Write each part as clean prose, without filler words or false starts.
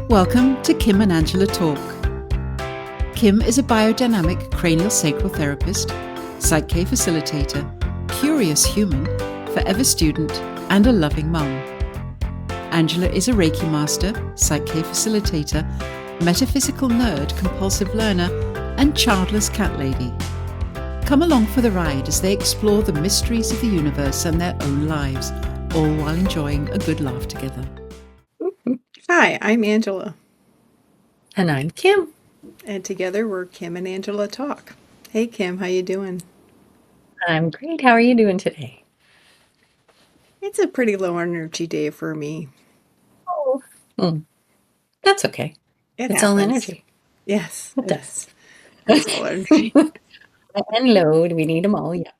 Welcome to Kim and Angela Talk. Kim is a biodynamic craniosacral therapist, PSYCH-K facilitator, curious human, forever student, and a loving mum. Angela is a Reiki master, PSYCH-K facilitator, metaphysical nerd, compulsive learner, and childless cat lady. Come along for the ride as they explore the mysteries of the universe and their own lives, all while enjoying a good laugh together. Hi, I'm Angela. And I'm Kim. And together we're Kim and Angela Talk. Hey Kim, how you doing? I'm great. How are you doing today? It's a pretty low energy day for me. Oh, that's okay. It It's happens. all energy. Yes, It does. It's all energy. And load, we need them all, yeah.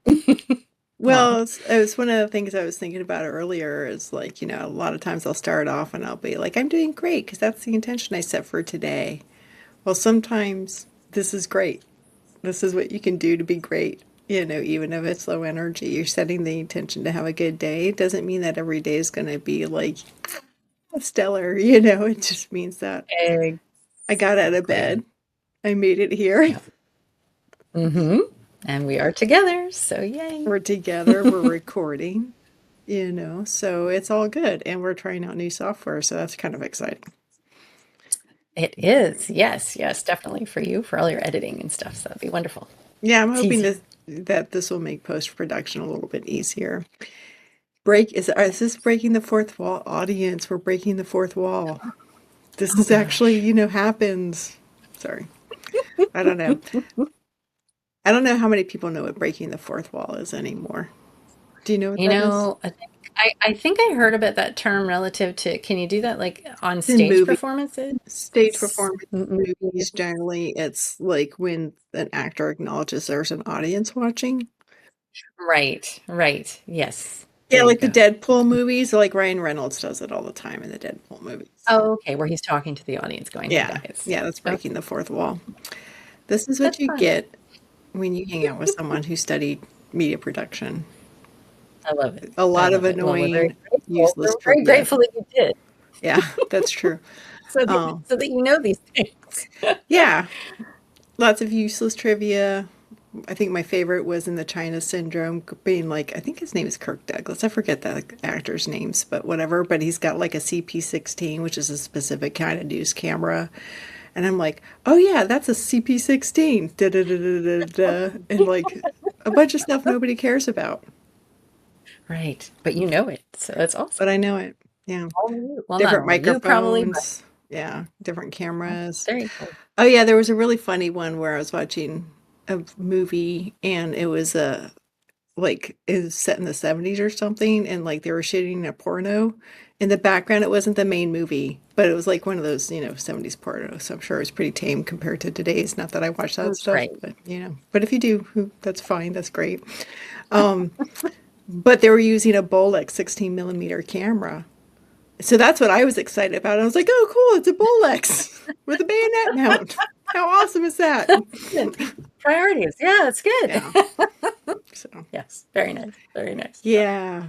Well, it's one of the things I was thinking about earlier is like, a lot of times I'll start off and I'll be like, I'm doing great because that's the intention I set for today. Well, sometimes this is great. This is what you can do to be great. Even if it's low energy, you're setting the intention to have a good day. It doesn't mean that every day is going to be like stellar, it just means that I got out of bed. I made it here. Yeah. And we are together, so yay. We're together, we're recording, so it's all good. And we're trying out new software, so that's kind of exciting. It is, yes, definitely for you, for all your editing and stuff, so that'd be wonderful. Yeah, I'm hoping that this will make post-production a little bit easier. Is this breaking the fourth wall? Audience, we're breaking the fourth wall. This is actually, happens. Sorry. I don't know. I don't know how many people know what breaking the fourth wall is anymore. Do you know what that is? I think I heard about that term relative to, can you do that like on stage performances? Stage performance movies, generally, it's like when an actor acknowledges there's an audience watching. Right, yes. Yeah, like the Deadpool movies, like Ryan Reynolds does it all the time in the Deadpool movies. Oh, okay, where he's talking to the audience going, yeah, that's breaking the fourth wall. This is what you get when you hang out with someone who studied media production. I love it. A lot of annoying, useless trivia. Very grateful that you did. Yeah, that's true. so that you know these things. Yeah, lots of useless trivia. I think my favorite was in the China Syndrome, being like, I think his name is Kirk Douglas. I forget the actor's names, but whatever. But he's got like a CP16, which is a specific kind of news camera. And I'm like, oh yeah, that's a CP16. And like a bunch of stuff nobody cares about. Right. But you know it. So that's awesome. But I know it. Yeah. Well, different microphones. Probably, yeah. Different cameras. Very cool. Oh yeah, there was a really funny one where I was watching a movie and it was it was set in the 70s or something, and like they were shooting a porno in the background. It wasn't the main movie, but it was like one of those 70s pornos, so I'm sure it's pretty tame compared to today's. Not that I watch that stuff, right. But if you do, that's fine, that's great. But they were using a Bolex 16 millimeter camera, so that's what I was excited about. I was like, oh cool, it's a Bolex with a bayonet mount. How awesome is that? Priorities. Yeah, that's good. Yeah. So yes, very nice. Yeah,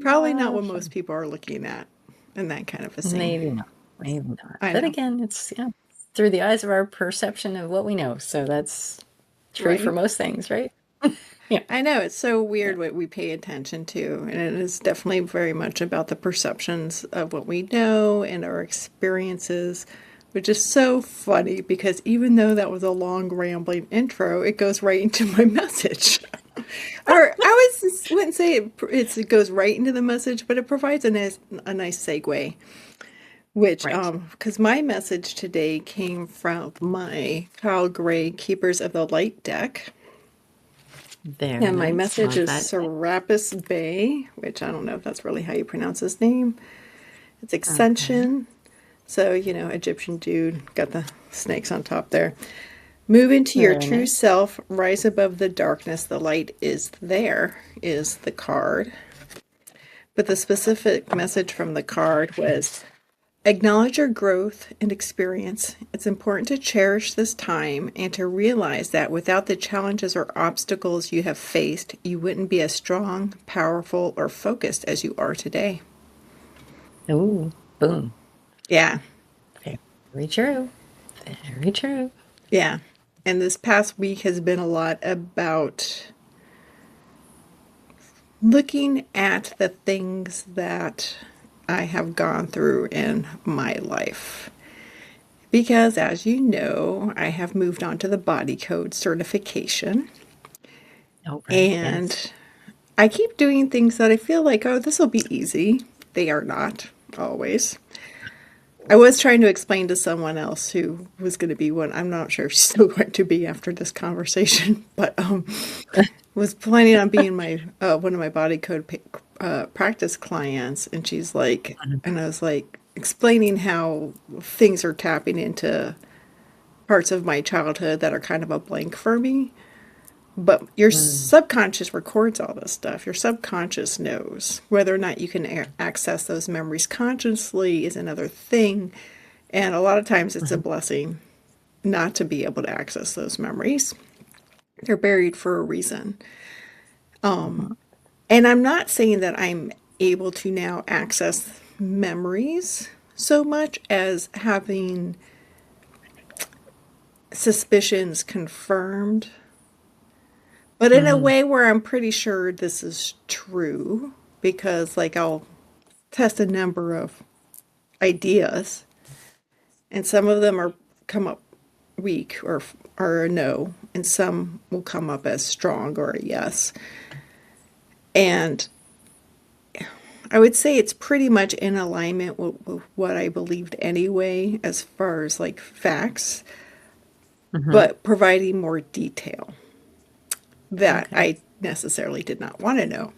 probably not what most people are looking at in that kind of a scene. Maybe not. But again, it's through the eyes of our perception of what we know. So that's true for most things, right? Yeah, I know. It's so weird what we pay attention to, and it is definitely very much about the perceptions of what we know and our experiences, which is so funny because even though that was a long rambling intro, it goes right into my message. Or wouldn't say it goes right into the message, but it provides a nice segue. Which, because my message today came from my Kyle Gray Keepers of the Light deck. And my message is Serapis Bay, which I don't know if that's really how you pronounce his name. It's Ascension. Okay. So, Egyptian dude, got the snakes on top there. Move into your true self, rise above the darkness. The light is there, is the card. But the specific message from the card was, acknowledge your growth and experience. It's important to cherish this time and to realize that without the challenges or obstacles you have faced, you wouldn't be as strong, powerful, or focused as you are today. Oh, boom. Yeah. Okay. Very true. Very true. Yeah. And this past week has been a lot about looking at the things that I have gone through in my life. Because, as you know, I have moved on to the body code certification. Oh, right. And Yes. I keep doing things that I feel like, oh, this will be easy. They are not always. I was trying to explain to someone else who was going to be one. I'm not sure if she's still going to be after this conversation, but was planning on being my one of my body code practice clients, and she's like, and I was like explaining how things are tapping into parts of my childhood that are kind of a blank for me. But your subconscious records all this stuff. Your subconscious knows whether or not you can access those memories consciously is another thing. And a lot of times it's a blessing not to be able to access those memories. They're buried for a reason. And I'm not saying that I'm able to now access memories so much as having suspicions confirmed, but in a way where I'm pretty sure this is true because, like, I'll test a number of ideas, and some of them are come up weak or a no, and some will come up as strong or a yes. And I would say it's pretty much in alignment with what I believed anyway, as far as like facts, but providing more detail that Okay. I necessarily did not want to know,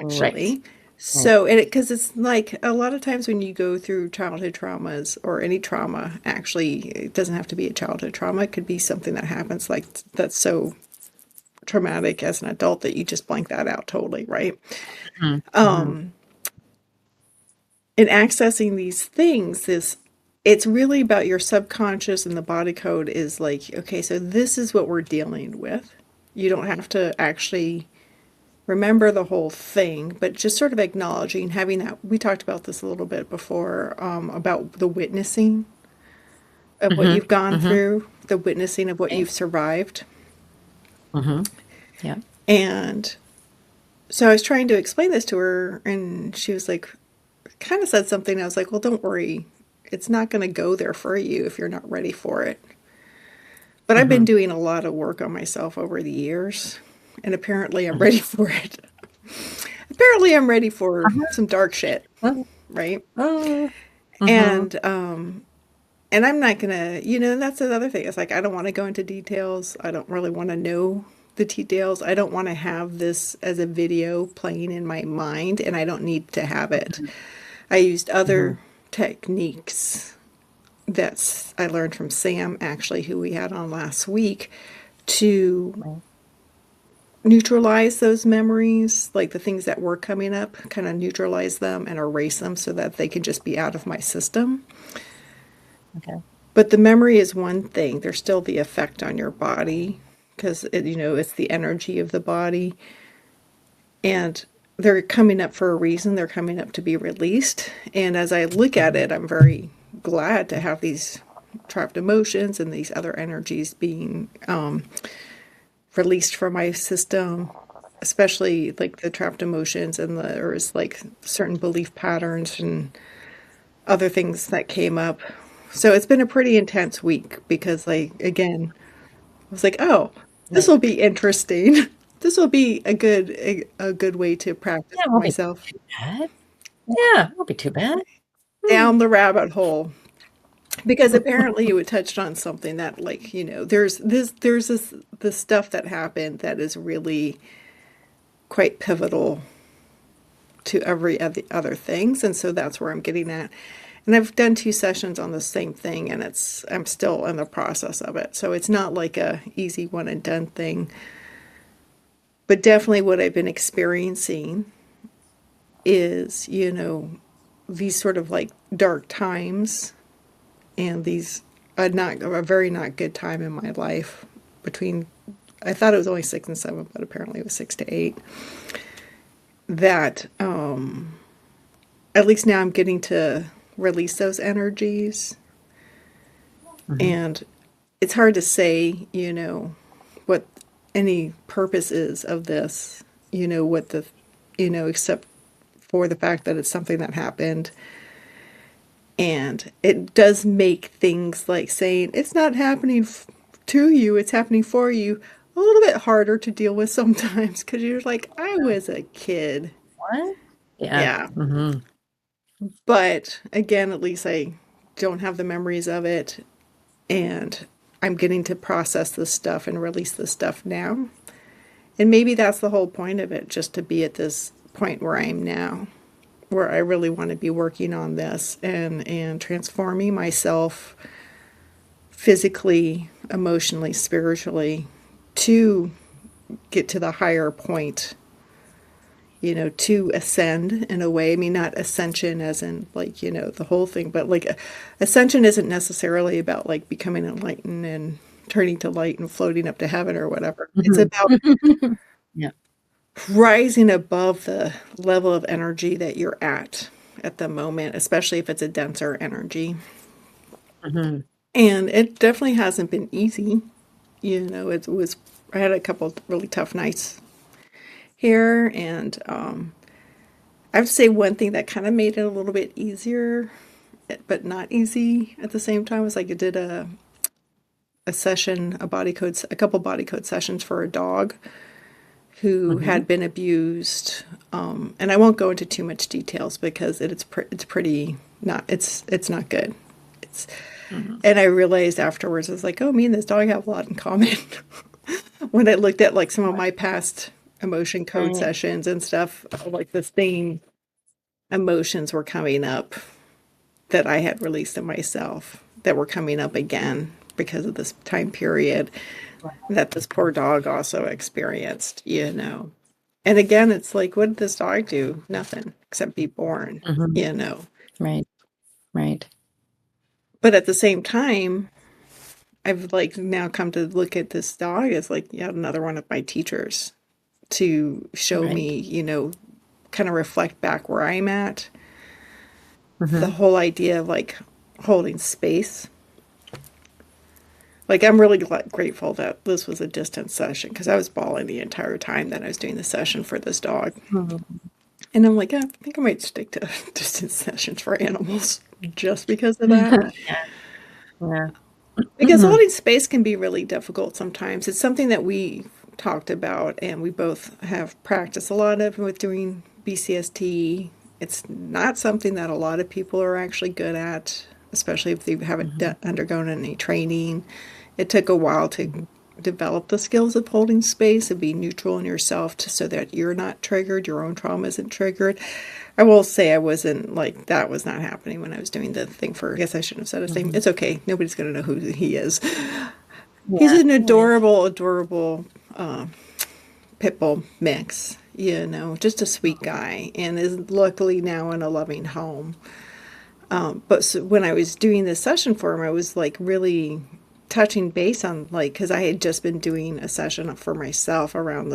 Right. actually. So, and because it's like a lot of times when you go through childhood traumas or any trauma, actually, it doesn't have to be a childhood trauma. It could be something that happens like that's so traumatic as an adult that you just blank that out totally, right? Mm-hmm. In accessing these things is it's really about your subconscious, and the body code is like, okay, so this is what we're dealing with. You don't have to actually remember the whole thing, but just sort of acknowledging, having that. We talked about this a little bit before, about the witnessing of what you've Mm-hmm. gone Mm-hmm. through, the witnessing of what Okay. you've survived. Mm-hmm. Yeah. And so I was trying to explain this to her, and she was like, kind of said something. I was like, well, don't worry. It's not going to go there for you if you're not ready for it. But I've been Mm-hmm. doing a lot of work on myself over the years, and apparently I'm ready for it. Apparently I'm ready for Uh-huh. some dark shit, Oh, right? oh. Mm-hmm. And I'm not gonna, that's another thing. It's like I don't want to go into details. I don't really want to know the details. I don't want to have this as a video playing in my mind, and I don't need to have it. I used Mm-hmm. other techniques that's I learned from Sam, actually, who we had on last week, to Right. neutralize those memories, like the things that were coming up, kind of neutralize them and erase them so that they can just be out of my system. Okay. But the memory is one thing. There's still the effect on your body because it's the energy of the body, and they're coming up for a reason. They're coming up to be released. And as I look at Mm-hmm. it, I'm very glad to have these trapped emotions and these other energies being released from my system, especially like the trapped emotions and there was like certain belief patterns and other things that came up. So it's been a pretty intense week because, like, again, I was like, oh, this Right. will be interesting. This will be a good way to practice Yeah, it for won't be myself too bad. Yeah, it won't be too bad. Hmm. down the rabbit hole. Because apparently you had touched on something that, like, there's this stuff that happened that is really quite pivotal to every other things, and so that's where I'm getting at. And I've done 2 sessions on the same thing, and I'm still in the process of it. So it's not like a easy one and done thing. But definitely what I've been experiencing is, these sort of like dark times and these a very not good time in my life between I thought it was only 6 and 7, but apparently it was 6 to 8. That at least now I'm getting to release those energies And it's hard to say, what any purpose is of this, what the, except for the fact that it's something that happened. And it does make things like saying it's not happening to you, it's happening for you, a little bit harder to deal with sometimes because you're like, I was a kid. What? Yeah. Yeah. But again, at least I don't have the memories of it. And I'm getting to process this stuff and release this stuff now. And maybe that's the whole point of it, just to be at this point where I am now, where I really want to be working on this and transforming myself physically, emotionally, spiritually to get to the higher point, to ascend in a way. I mean, not ascension as in like, the whole thing, but like ascension isn't necessarily about like becoming enlightened and turning to light and floating up to heaven or whatever. It's about Yeah. rising above the level of energy that you're at the moment, especially if it's a denser energy. And it definitely hasn't been easy. I had a couple really tough nights here, and I would say one thing that kind of made it a little bit easier, but not easy at the same time, was like I did a session, a couple body code sessions for a dog who had been abused, and I won't go into too much details because it's pretty not it's not good. And I realized afterwards, I was like, oh, me and this dog have a lot in common. When I looked at like some of my past emotion code sessions and stuff, like the same emotions were coming up that I had released in myself that were coming up again because of this time period that this poor dog also experienced, And again, it's like, what did this dog do? Nothing except be born, Right. But at the same time, I've like now come to look at this dog as like yet another one of my teachers to show me, kind of reflect back where I'm at. The whole idea of like holding space. Like, I'm really grateful that this was a distance session because I was bawling the entire time that I was doing the session for this dog. And I'm like, I think I might stick to distance sessions for animals just because of that. Yeah. Because holding space can be really difficult sometimes. It's something that we talked about and we both have practiced a lot of with doing BCST. It's not something that a lot of people are actually good at, especially if they haven't undergone any training. It took a while to develop the skills of holding space and be neutral in yourself so that you're not triggered, your own trauma isn't triggered. I will say I wasn't like, that was not happening when I was doing the thing for, I guess I shouldn't have said his name. It's okay. Nobody's going to know who he is. He's an adorable pit bull mix, just a sweet guy, and is luckily now in a loving home. But so when I was doing this session for him, I was like really touching base on like, because I had just been doing a session for myself around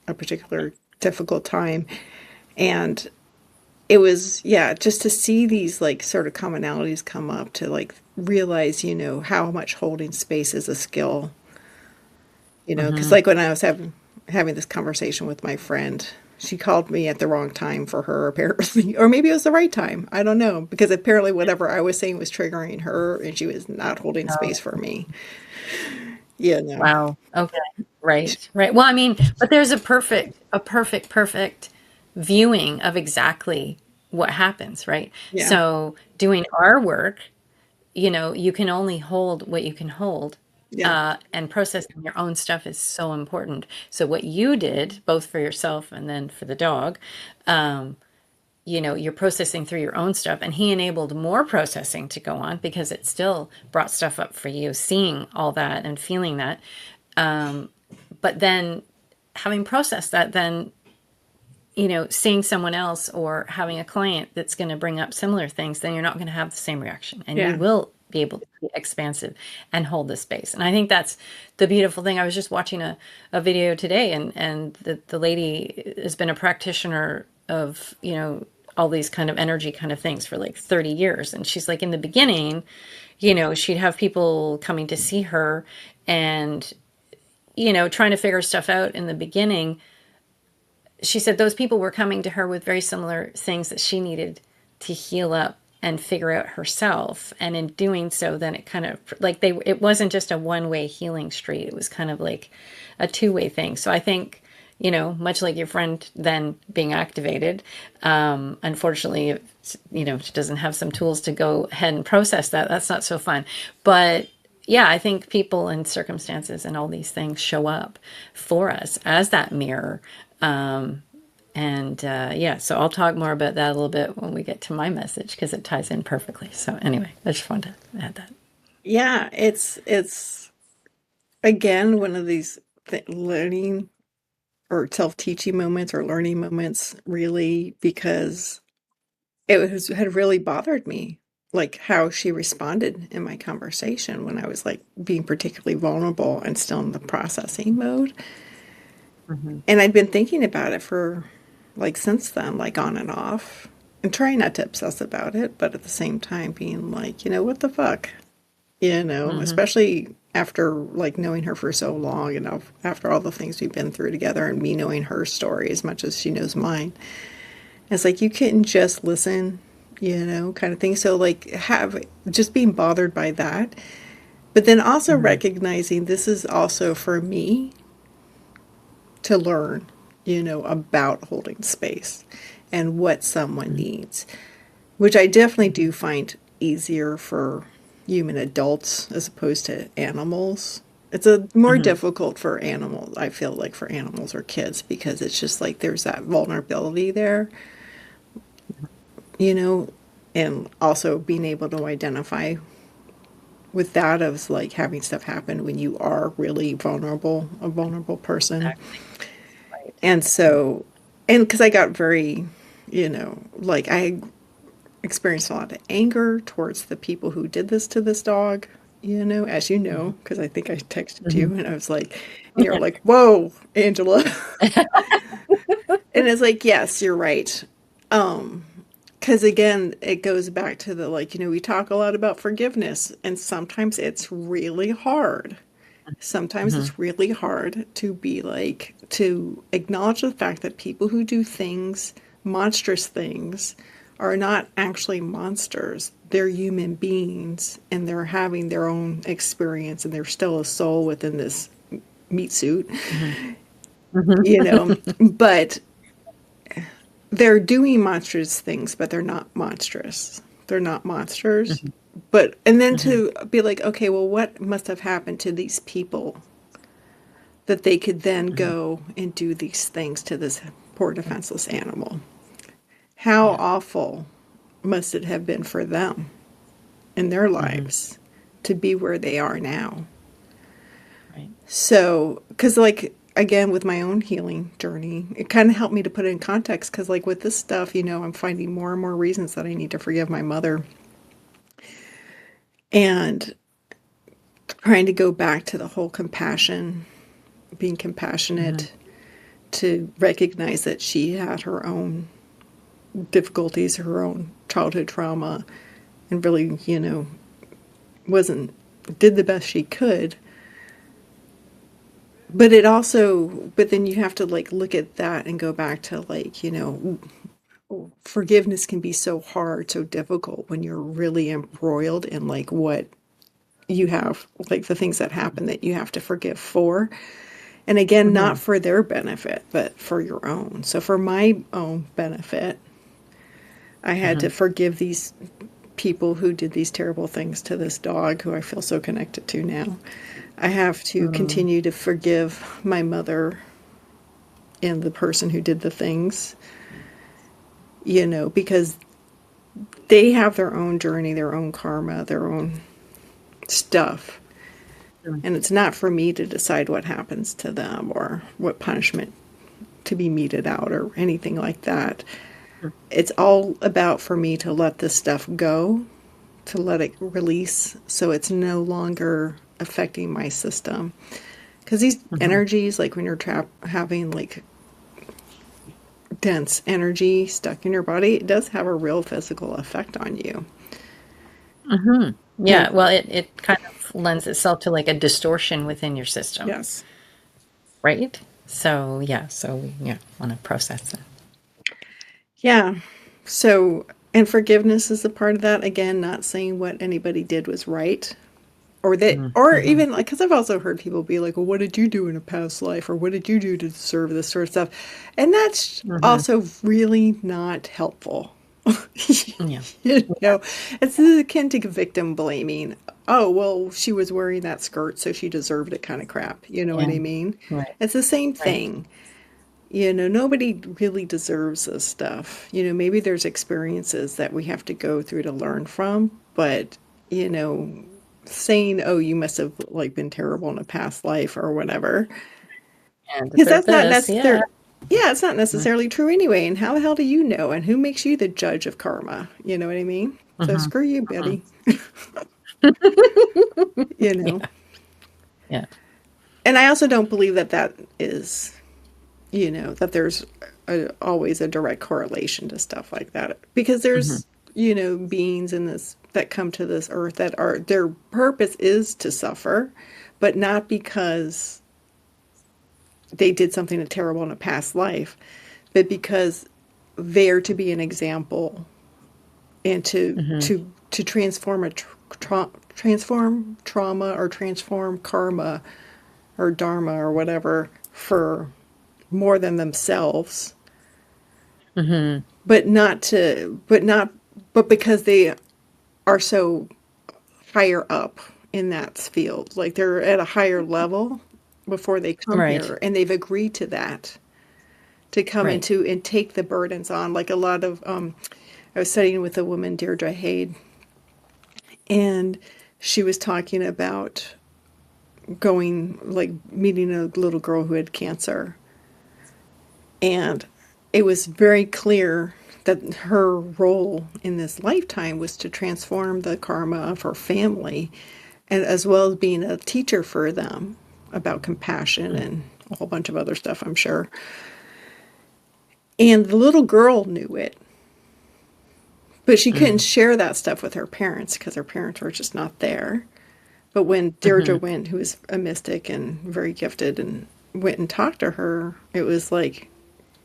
a particular difficult time. And it was, just to see these like sort of commonalities come up to like realize, how much holding space is a skill, because like when I was having this conversation with my friend, she called me at the wrong time for her, apparently. Or maybe it was the right time. I don't know. Because apparently whatever I was saying was triggering her, and she was not holding space for me. Wow. Okay. Right. Well, I mean, but there's a perfect viewing of exactly what happens, right? Yeah. So doing our work, you can only hold what you can hold. And processing your own stuff is so important. So what you did, both for yourself and then for the dog, you're processing through your own stuff, and he enabled more processing to go on because it still brought stuff up for you, seeing all that and feeling that. But then having processed that, then, seeing someone else or having a client that's going to bring up similar things, then you're not going to have the same reaction, and you will be able to be expansive and hold the space. And I think that's the beautiful thing. I was just watching a video today, and the lady has been a practitioner of, all these kind of energy kind of things for like 30 years. And she's like, in the beginning, you know, she'd have people coming to see her and, you know, trying to figure stuff out in the beginning. She said those people were coming to her with very similar things that she needed to heal up and figure out herself. And in doing so, then it kind of like it wasn't just a one-way healing street. It was kind of like a two-way thing. So I think, you know, much like your friend then being activated, unfortunately, you know, she doesn't have some tools to go ahead and process that. That's not so fun. But yeah, I think people and circumstances and all these things show up for us as that mirror. Yeah, so I'll talk more about that a little bit when we get to my message because it ties in perfectly. So anyway, I just wanted to add that. Yeah, it's again one of these learning or self-teaching moments or learning moments, really, because had really bothered me, like how she responded in my conversation when I was like being particularly vulnerable and still in the processing mode. And I'd been thinking about it for like since then, like on and off, and trying not to obsess about it, but at the same time being like, you know, what the fuck? You know, especially after like knowing her for so long and after all the things we've been through together and me knowing her story as much as she knows mine. It's like you couldn't just listen, you know, kind of thing. So like just being bothered by that, but then also recognizing this is also for me to learn, you know, about holding space and what someone needs, which I definitely do find easier for human adults as opposed to animals. It's a more difficult for animals, I feel like, for animals or kids, because it's just like there's that vulnerability there, you know, and also being able to identify with that of like having stuff happen when you are really vulnerable, a vulnerable person. Exactly. Right. And so, and because I got very, you know, like I experienced a lot of anger towards the people who did this to this dog, you know, as you know, because I think I texted you and I was like, and you're like, whoa, Angela. And it's like, yes, you're right. Because again, it goes back to the like, you know, we talk a lot about forgiveness, and sometimes it's really hard. Sometimes it's really hard to be like, to acknowledge the fact that people who do things, monstrous things, are not actually monsters. They're human beings and they're having their own experience and they're still a soul within this meat suit, you know, but they're doing monstrous things, but they're not monstrous. They're not monsters. But, and then to be like, okay, well, what must have happened to these people that they could then go and do these things to this poor defenseless animal? How awful must it have been for them in their lives to be where they are now? Right. So, because like, again, with my own healing journey, it kind of helped me to put it in context, because like with this stuff, you know, I'm finding more and more reasons that I need to forgive my mother. And trying to go back to the whole compassion, being compassionate, to recognize that she had her own difficulties, her own childhood trauma, and really, you know, did the best she could. But it also, but then you have to like look at that and go back to like, you know, forgiveness can be so hard, so difficult when you're really embroiled in like what you have, like the things that happen that you have to forgive for. And again, not for their benefit, but for your own. So for my own benefit, I had to forgive these people who did these terrible things to this dog who I feel so connected to now. I have to continue to forgive my mother and the person who did the things, you know, because they have their own journey, their own karma, their own stuff. And it's not for me to decide what happens to them or what punishment to be meted out or anything like that. It's all about for me to let this stuff go, to let it release so it's no longer affecting my system. Because these energies, like when you're having like dense energy stuck in your body, it does have a real physical effect on you. Yeah, well, it kind of lends itself to like a distortion within your system, Yes. right? So we want to process it. Yeah. So, and forgiveness is a part of that. Again, not saying what anybody did was right. Or that, or even like, because I've also heard people be like, well, what did you do in a past life? Or what did you do to deserve this sort of stuff? And that's also really not helpful. Yeah. You know, it's akin to victim blaming. Oh, well, she was wearing that skirt, so she deserved it kind of crap. You know what Yeah. I mean? Right. It's the same Right. thing. You know, nobody really deserves this stuff. You know, maybe there's experiences that we have to go through to learn from, but, you know, saying, oh, you must have like been terrible in a past life or whatever, And because deserve that's not this. Yeah. necessarily, yeah, it's not necessarily true anyway. And how the hell do you know? And who makes you the judge of karma? You know what I mean? So screw you, Betty. You know, Yeah. Yeah. and I also don't believe that that is, you know, that there's always a direct correlation to stuff like that, because there's, you know, beings in this that come to this earth that are their purpose is to suffer, but not because they did something terrible in a past life, but because they're to be an example and to transform transform trauma or transform karma or dharma or whatever for more than themselves, but not to, but because they are so higher up in that field, like they're at a higher level before they come Right. here, and they've agreed to that, to come Right. into and take the burdens on. Like a lot of, I was studying with a woman, Deirdre Hayde, and she was talking about going, like meeting a little girl who had cancer. And it was very clear that her role in this lifetime was to transform the karma of her family, and as well as being a teacher for them about compassion and a whole bunch of other stuff, I'm sure. And the little girl knew it, but she couldn't share that stuff with her parents because her parents were just not there. But when Deirdre went, who was a mystic and very gifted, and went and talked to her, it was like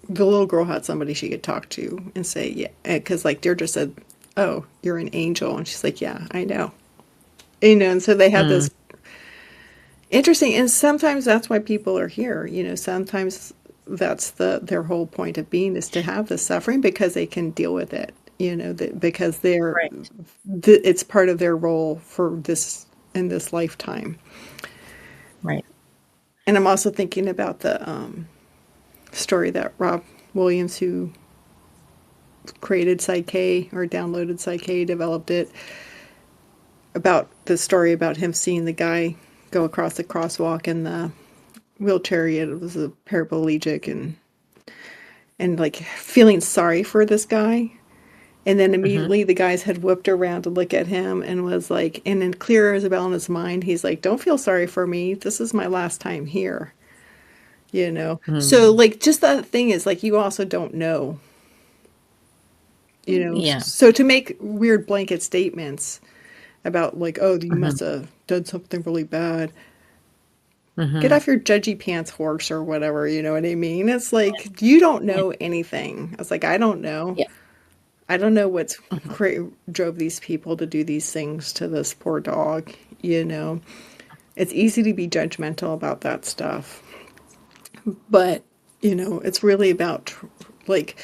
the little girl had somebody she could talk to and say, yeah, because like Deirdre said, oh, you're an angel. And she's like, yeah, I know. You know, and so they had this interesting, and sometimes that's why people are here. You know, sometimes that's their whole point of being, is to have the suffering because they can deal with it. You know, because Right. it's part of their role for this in this lifetime. Right. And I'm also thinking about the story that Rob Williams, who created PSYCH-K or downloaded PSYCH-K, developed it, about the story about him seeing the guy go across the crosswalk in the wheelchair. It was a paraplegic, and like feeling sorry for this guy. And then immediately the guy's head whipped around to look at him and was like, and then clear as a bell in his mind, he's like, don't feel sorry for me. This is my last time here. You know? So like just that thing is like, you also don't know, you know? Yeah. So to make weird blanket statements about like, oh, you must have done something really bad. Get off your judgy pants horse or whatever, you know what I mean? It's like, you don't know anything. I was like, I don't know. Yeah. I don't know what's drove these people to do these things to this poor dog, you know. It's easy to be judgmental about that stuff. But, you know, it's really about like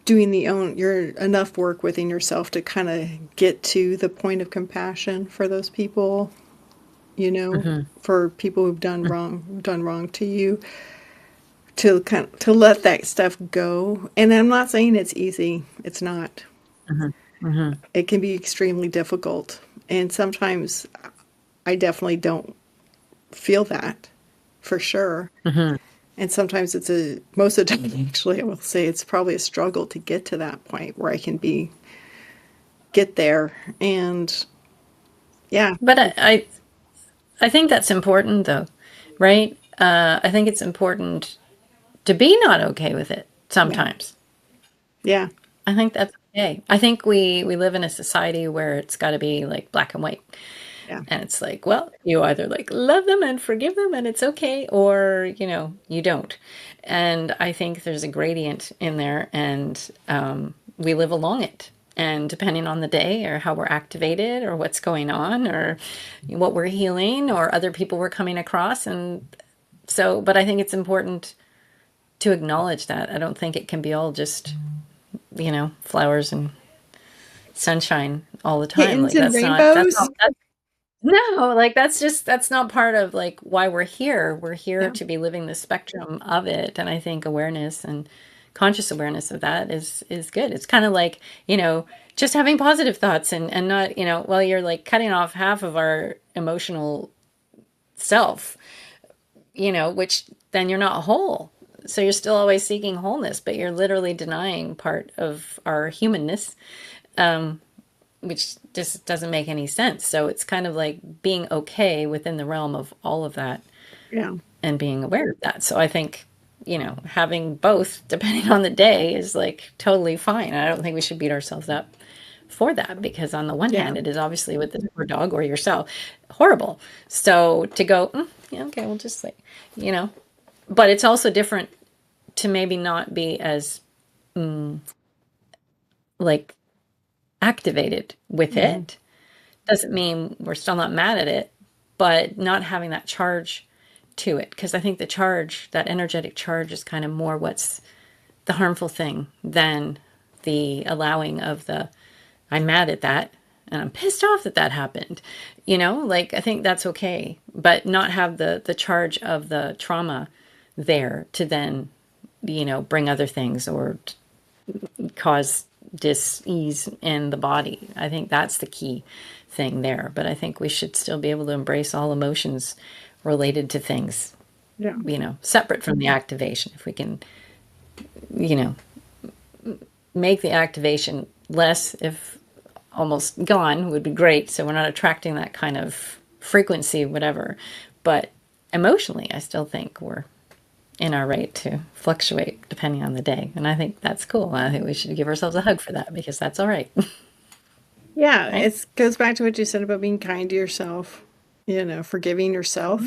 doing your enough work within yourself to kind of get to the point of compassion for those people, you know, for people who've done wrong to you, to let that stuff go. And I'm not saying it's easy. It's not. It can be extremely difficult. And sometimes I definitely don't feel that, for sure. And sometimes most of the time, actually, I will say it's probably a struggle to get to that point where I can get there. And yeah, But I think that's important though, right? I think it's important to be not okay with it sometimes. Yeah. I think that's okay. I think we live in a society where it's got to be like black and white. Yeah. And it's like, well, you either like love them and forgive them and it's okay, or, you don't. And I think there's a gradient in there, and we live along it. And depending on the day or how we're activated or what's going on or what we're healing or other people we're coming across. And so, but I think it's important to acknowledge that. I don't think it can be all just, flowers and sunshine all the time. Kittens Like and rainbows. no, like that's not part of like why we're here. We're here Yeah. to be living the spectrum of it. And I think awareness and conscious awareness of that is good. It's kind of like, just having positive thoughts and not, well, you're like cutting off half of our emotional self, which then you're not whole. So you're still always seeking wholeness, but you're literally denying part of our humanness, which just doesn't make any sense. So it's kind of like being okay within the realm of all of that Yeah. and being aware of that. So I think, having both depending on the day is like totally fine. I don't think we should beat ourselves up for that, because on the one Yeah. hand, it is obviously with this poor dog or yourself horrible. So to go, yeah, okay, we'll just like, but it's also different to maybe not be as like activated with it. Doesn't mean we're still not mad at it, but not having that charge to it. Because I think the charge, that energetic charge, is kind of more what's the harmful thing than the allowing of the, I'm mad at that and I'm pissed off that that happened. Like I think that's okay, but not have the charge of the trauma there to then, bring other things or cause dis-ease in the body. I think that's the key thing there. But I think we should still be able to embrace all emotions related to things, Yeah. separate from the activation. If we can, make the activation less, if almost gone, would be great. So we're not attracting that kind of frequency, whatever. But emotionally, I still think we're in our right to fluctuate depending on the day. And I think that's cool. I think we should give ourselves a hug for that, because that's all right. Yeah. Right? It goes back to what you said about being kind to yourself, forgiving yourself.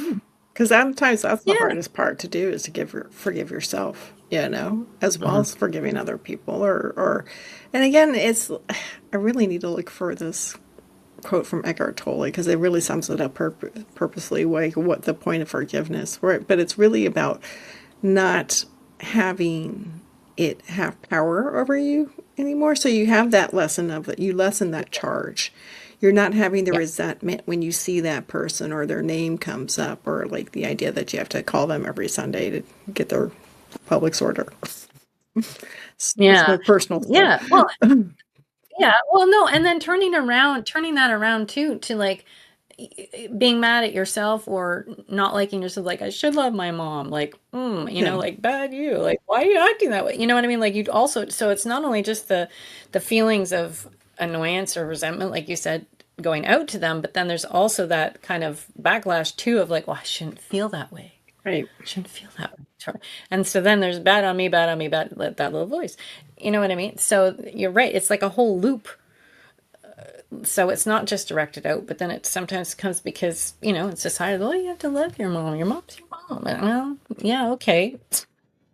Because sometimes that's the Yeah. hardest part to do, is to forgive yourself, as well as forgiving other people. And again, I really need to look for this quote from Eckhart Tolle, because it really sums it up purposely, like what the point of forgiveness, right? But it's really about not having it have power over you anymore. So you have that lesson of that, you lessen that charge. You're not having the resentment when you see that person or their name comes up, or like the idea that you have to call them every Sunday to get their Publix order. It's my personal stuff. Yeah. Well, yeah. Well, no. And then turning that around too, to like being mad at yourself or not liking yourself. Like, I should love my mom. Like, like bad you. Like, why are you acting that way? You know what I mean? Like, you'd also, so it's not only just the feelings of annoyance or resentment, like you said, going out to them, but then there's also that kind of backlash too of like, well, I shouldn't feel that way. Right. I shouldn't feel that way. And so then there's bad on me, bad, that little voice. You know what I mean? So you're right. It's like a whole loop. So it's not just directed out, but then it sometimes comes because, it's decided, oh, you have to love your mom. Your mom's your mom. And, well, yeah, okay.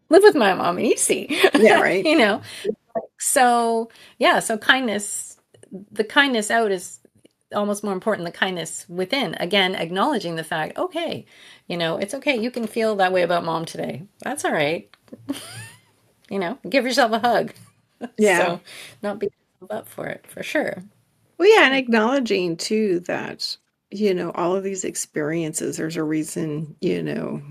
Live with my mom, easy. Yeah, right. So, yeah, so kindness, the kindness out is almost more important than the kindness within. Again, acknowledging the fact, okay, it's okay. You can feel that way about mom today. That's all right. Give yourself a hug. Yeah. So not beat yourself up for it, for sure. Well, yeah, and acknowledging too that, all of these experiences, there's a reason, you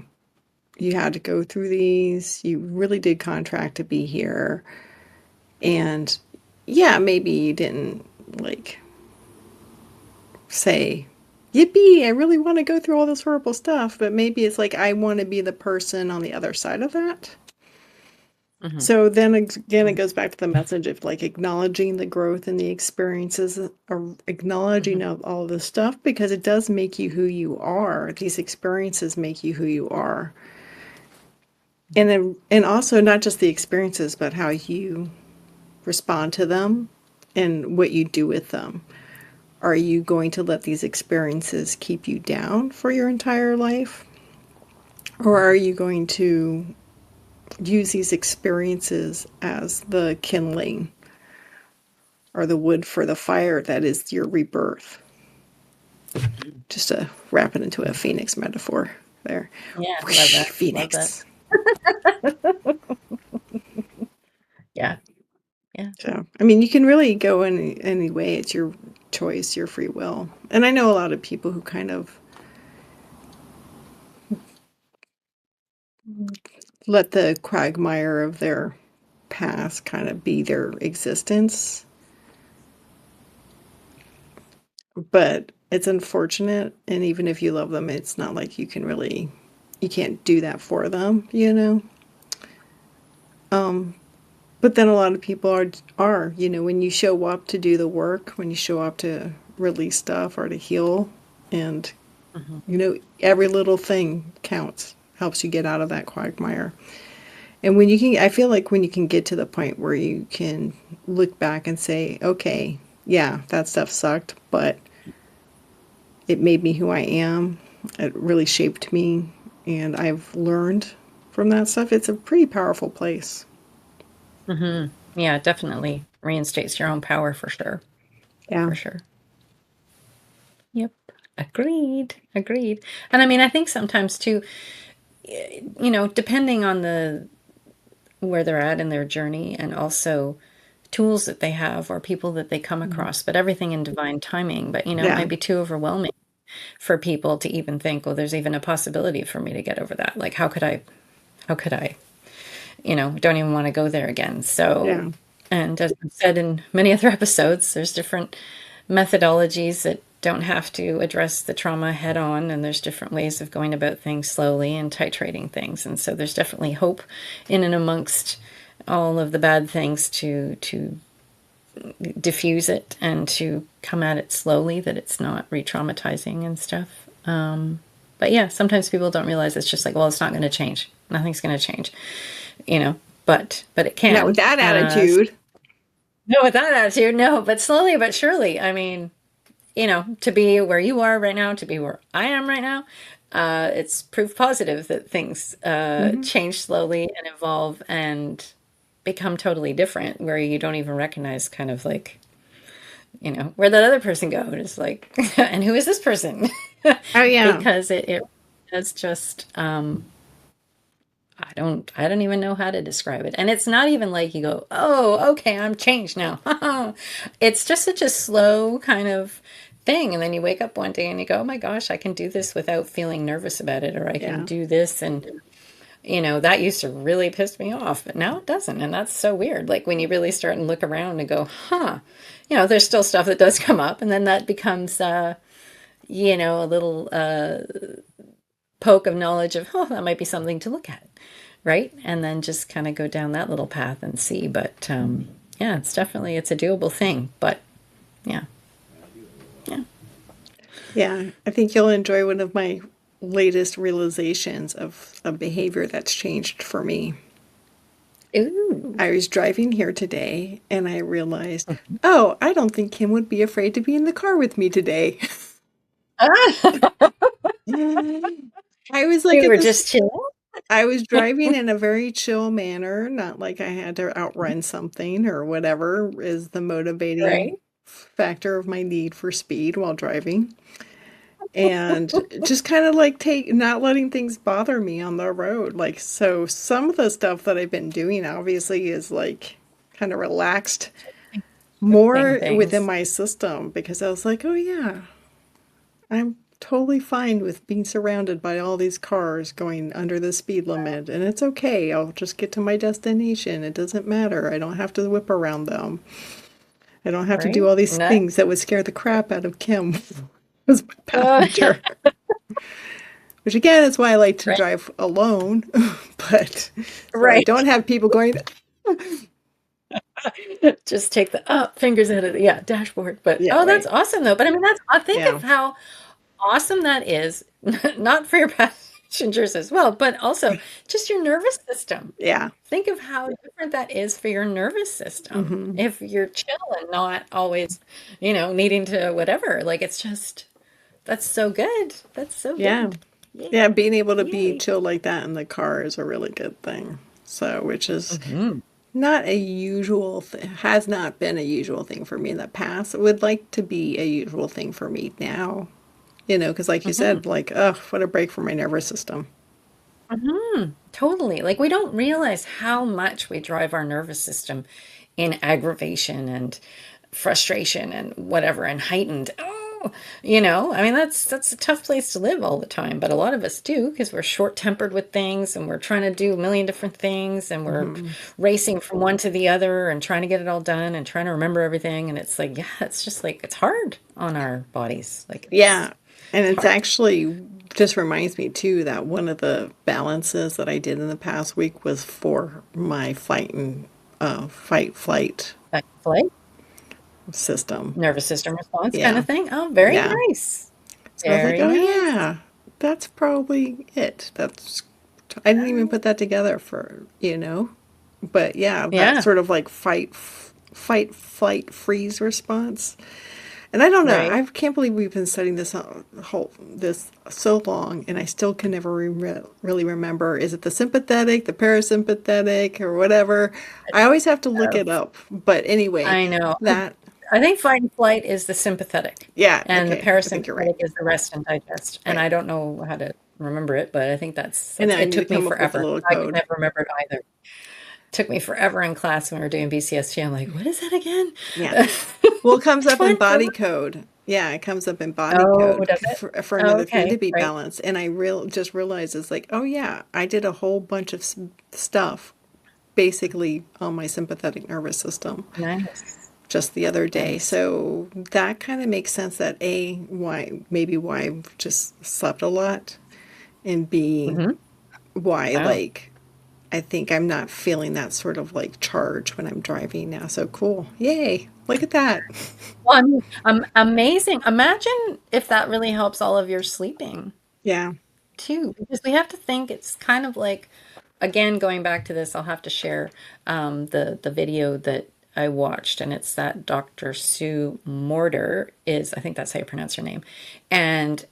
had to go through these. You really did contract to be here. And yeah, maybe you didn't like say, yippee, I really want to go through all this horrible stuff. But maybe it's like, I want to be the person on the other side of that. So then again, it goes back to the message of like acknowledging the growth and the experiences, or acknowledging of all this stuff, because it does make you who you are. These experiences make you who you are. and also not just the experiences, but how you respond to them and what you do with them. Are you going to let these experiences keep you down for your entire life? Or are you going to use these experiences as the kindling or the wood for the fire that is your rebirth? Just to wrap it into a phoenix metaphor there. Yeah, love that. Phoenix. Love that. Yeah. Yeah. So, I mean, you can really go any way. It's your choice, your free will. And I know a lot of people who kind of let the quagmire of their past kind of be their existence. But it's unfortunate. And even if you love them, it's not like you can't do that for them, you know? But then a lot of people are, you know, when you show up to do the work, when you show up to release stuff or to heal, and, you know, every little thing counts, helps you get out of that quagmire. And I feel like when you can get to the point where you can look back and say, okay, yeah, that stuff sucked, but it made me who I am. It really shaped me, and I've learned from that stuff. It's a pretty powerful place. Yeah, it definitely reinstates your own power for sure. Yeah. For sure. Yep. Agreed. And I mean, I think sometimes too, you know, depending on where they're at in their journey, and also tools that they have or people that they come across, but everything in divine timing. But, you know, it might be too overwhelming for people to even think, well, there's even a possibility for me to get over that. Like, how could I, you know, don't even want to go there again. So, and as I've said in many other episodes, there's different methodologies that don't have to address the trauma head on, and there's different ways of going about things slowly and titrating things. And so there's definitely hope in and amongst all of the bad things to diffuse it and to come at it slowly, that it's not re-traumatizing and stuff. But yeah, sometimes people don't realize it's just like, well, it's not going to change. Nothing's going to change, you know, but it can. Not with that attitude. No, with that attitude, no, but slowly but surely. I mean, you know, to be where you are right now, to be where I am right now, it's proof positive that things change slowly and evolve and become totally different, where you don't even recognize kind of like, you know, where that other person go. And it's like, and who is this person? Oh yeah. Because it does just, I don't even know how to describe it. And it's not even like you go, oh, okay, I'm changed now. It's just such a slow kind of thing. And then you wake up one day and you go, oh my gosh, I can do this without feeling nervous about it, or I can do this. And, you know, that used to really piss me off, but now it doesn't. And that's so weird. Like when you really start and look around and go, you know, there's still stuff that does come up. And then that becomes, you know, a little poke of knowledge of, oh, that might be something to look at. Right. And then just kind of go down that little path and see. But yeah, it's a doable thing. But yeah. Yeah. I think you'll enjoy one of my latest realizations of a behavior that's changed for me. Ooh. I was driving here today and I realized, oh, I don't think Kim would be afraid to be in the car with me today. I was like, we were just chilling. I was driving in a very chill manner, not like I had to outrun something or whatever is the motivating factor of my need for speed while driving. And just kind of like not letting things bother me on the road. Like, so some of the stuff that I've been doing obviously is like kind of relaxed more within my system, because I was like, oh yeah, I'm totally fine with being surrounded by all these cars going under the speed limit, and it's okay. I'll just get to my destination. It doesn't matter. I don't have to whip around them. I don't have to do all these things that would scare the crap out of Kim as my passenger. Which again is why I like to drive alone, but I don't have people going. Just take the fingers out of the dashboard. But that's awesome though. But I mean, think of how awesome that is. Not for your passengers as well, but also just your nervous system. Yeah. Think of how different that is for your nervous system if you're chill and not always, needing to whatever. Like, it's just, that's so good. That's so Yeah. good. Yay. Yeah, being able to be Yay. chill like that in the car is a really good thing. So, which is Mm-hmm. not a usual has not been a usual thing for me in the past. It would like to be a usual thing for me now. Because like you said, like, oh, what a break for my nervous system. Totally. Like, we don't realize how much we drive our nervous system in aggravation and frustration and whatever and heightened. I mean, that's a tough place to live all the time, but a lot of us do because we're short-tempered with things and we're trying to do a million different things and we're racing from one to the other and trying to get it all done and trying to remember everything. And it's like, yeah, it's just like, it's hard on our bodies. Like, Yeah. And it's actually just reminds me too that one of the balances that I did in the past week was for my fight flight flight, system. nervous system response kind Yeah. of thing. Oh, very Yeah. nice. So I was like, Very oh nice. yeah, that's probably it. I didn't even put that together but yeah, Yeah. that sort of like fight, flight, freeze response. And I don't know. Right. I can't believe we've been studying this this so long, and I still can never really remember. Is it the sympathetic, the parasympathetic, or whatever? I always have to look it up. But anyway, I know. that I think fight and flight is the sympathetic. yeah, And the okay, I think you're right. parasympathetic is the rest and digest. And Right. I don't know how to remember it, but I think And I it need to took me come up with a forever. little I could code. never remember it either. Took me forever in class when we were doing BCST. I'm like, what is that again? Yeah. Well, it comes up in Fine, body forever. code. Yeah, it comes up in body Oh, code does it? for Oh, another thing to okay. be Right. balanced. And I just realized it's like, oh yeah, I did a whole bunch of stuff basically on my sympathetic nervous system Nice. just the other day. Nice. So that kind of makes sense that why I've just slept a lot, and B, why Wow. like I think I'm not feeling that sort of like charge when I'm driving now. So cool. Yay. Look at that. Well, I mean, amazing. Imagine if that really helps all of your sleeping Yeah. too, because we have to think it's kind of like, again, going back to this, I'll have to share the video that I watched, and it's that Dr. Sue Morter I think that's how you pronounce her name, and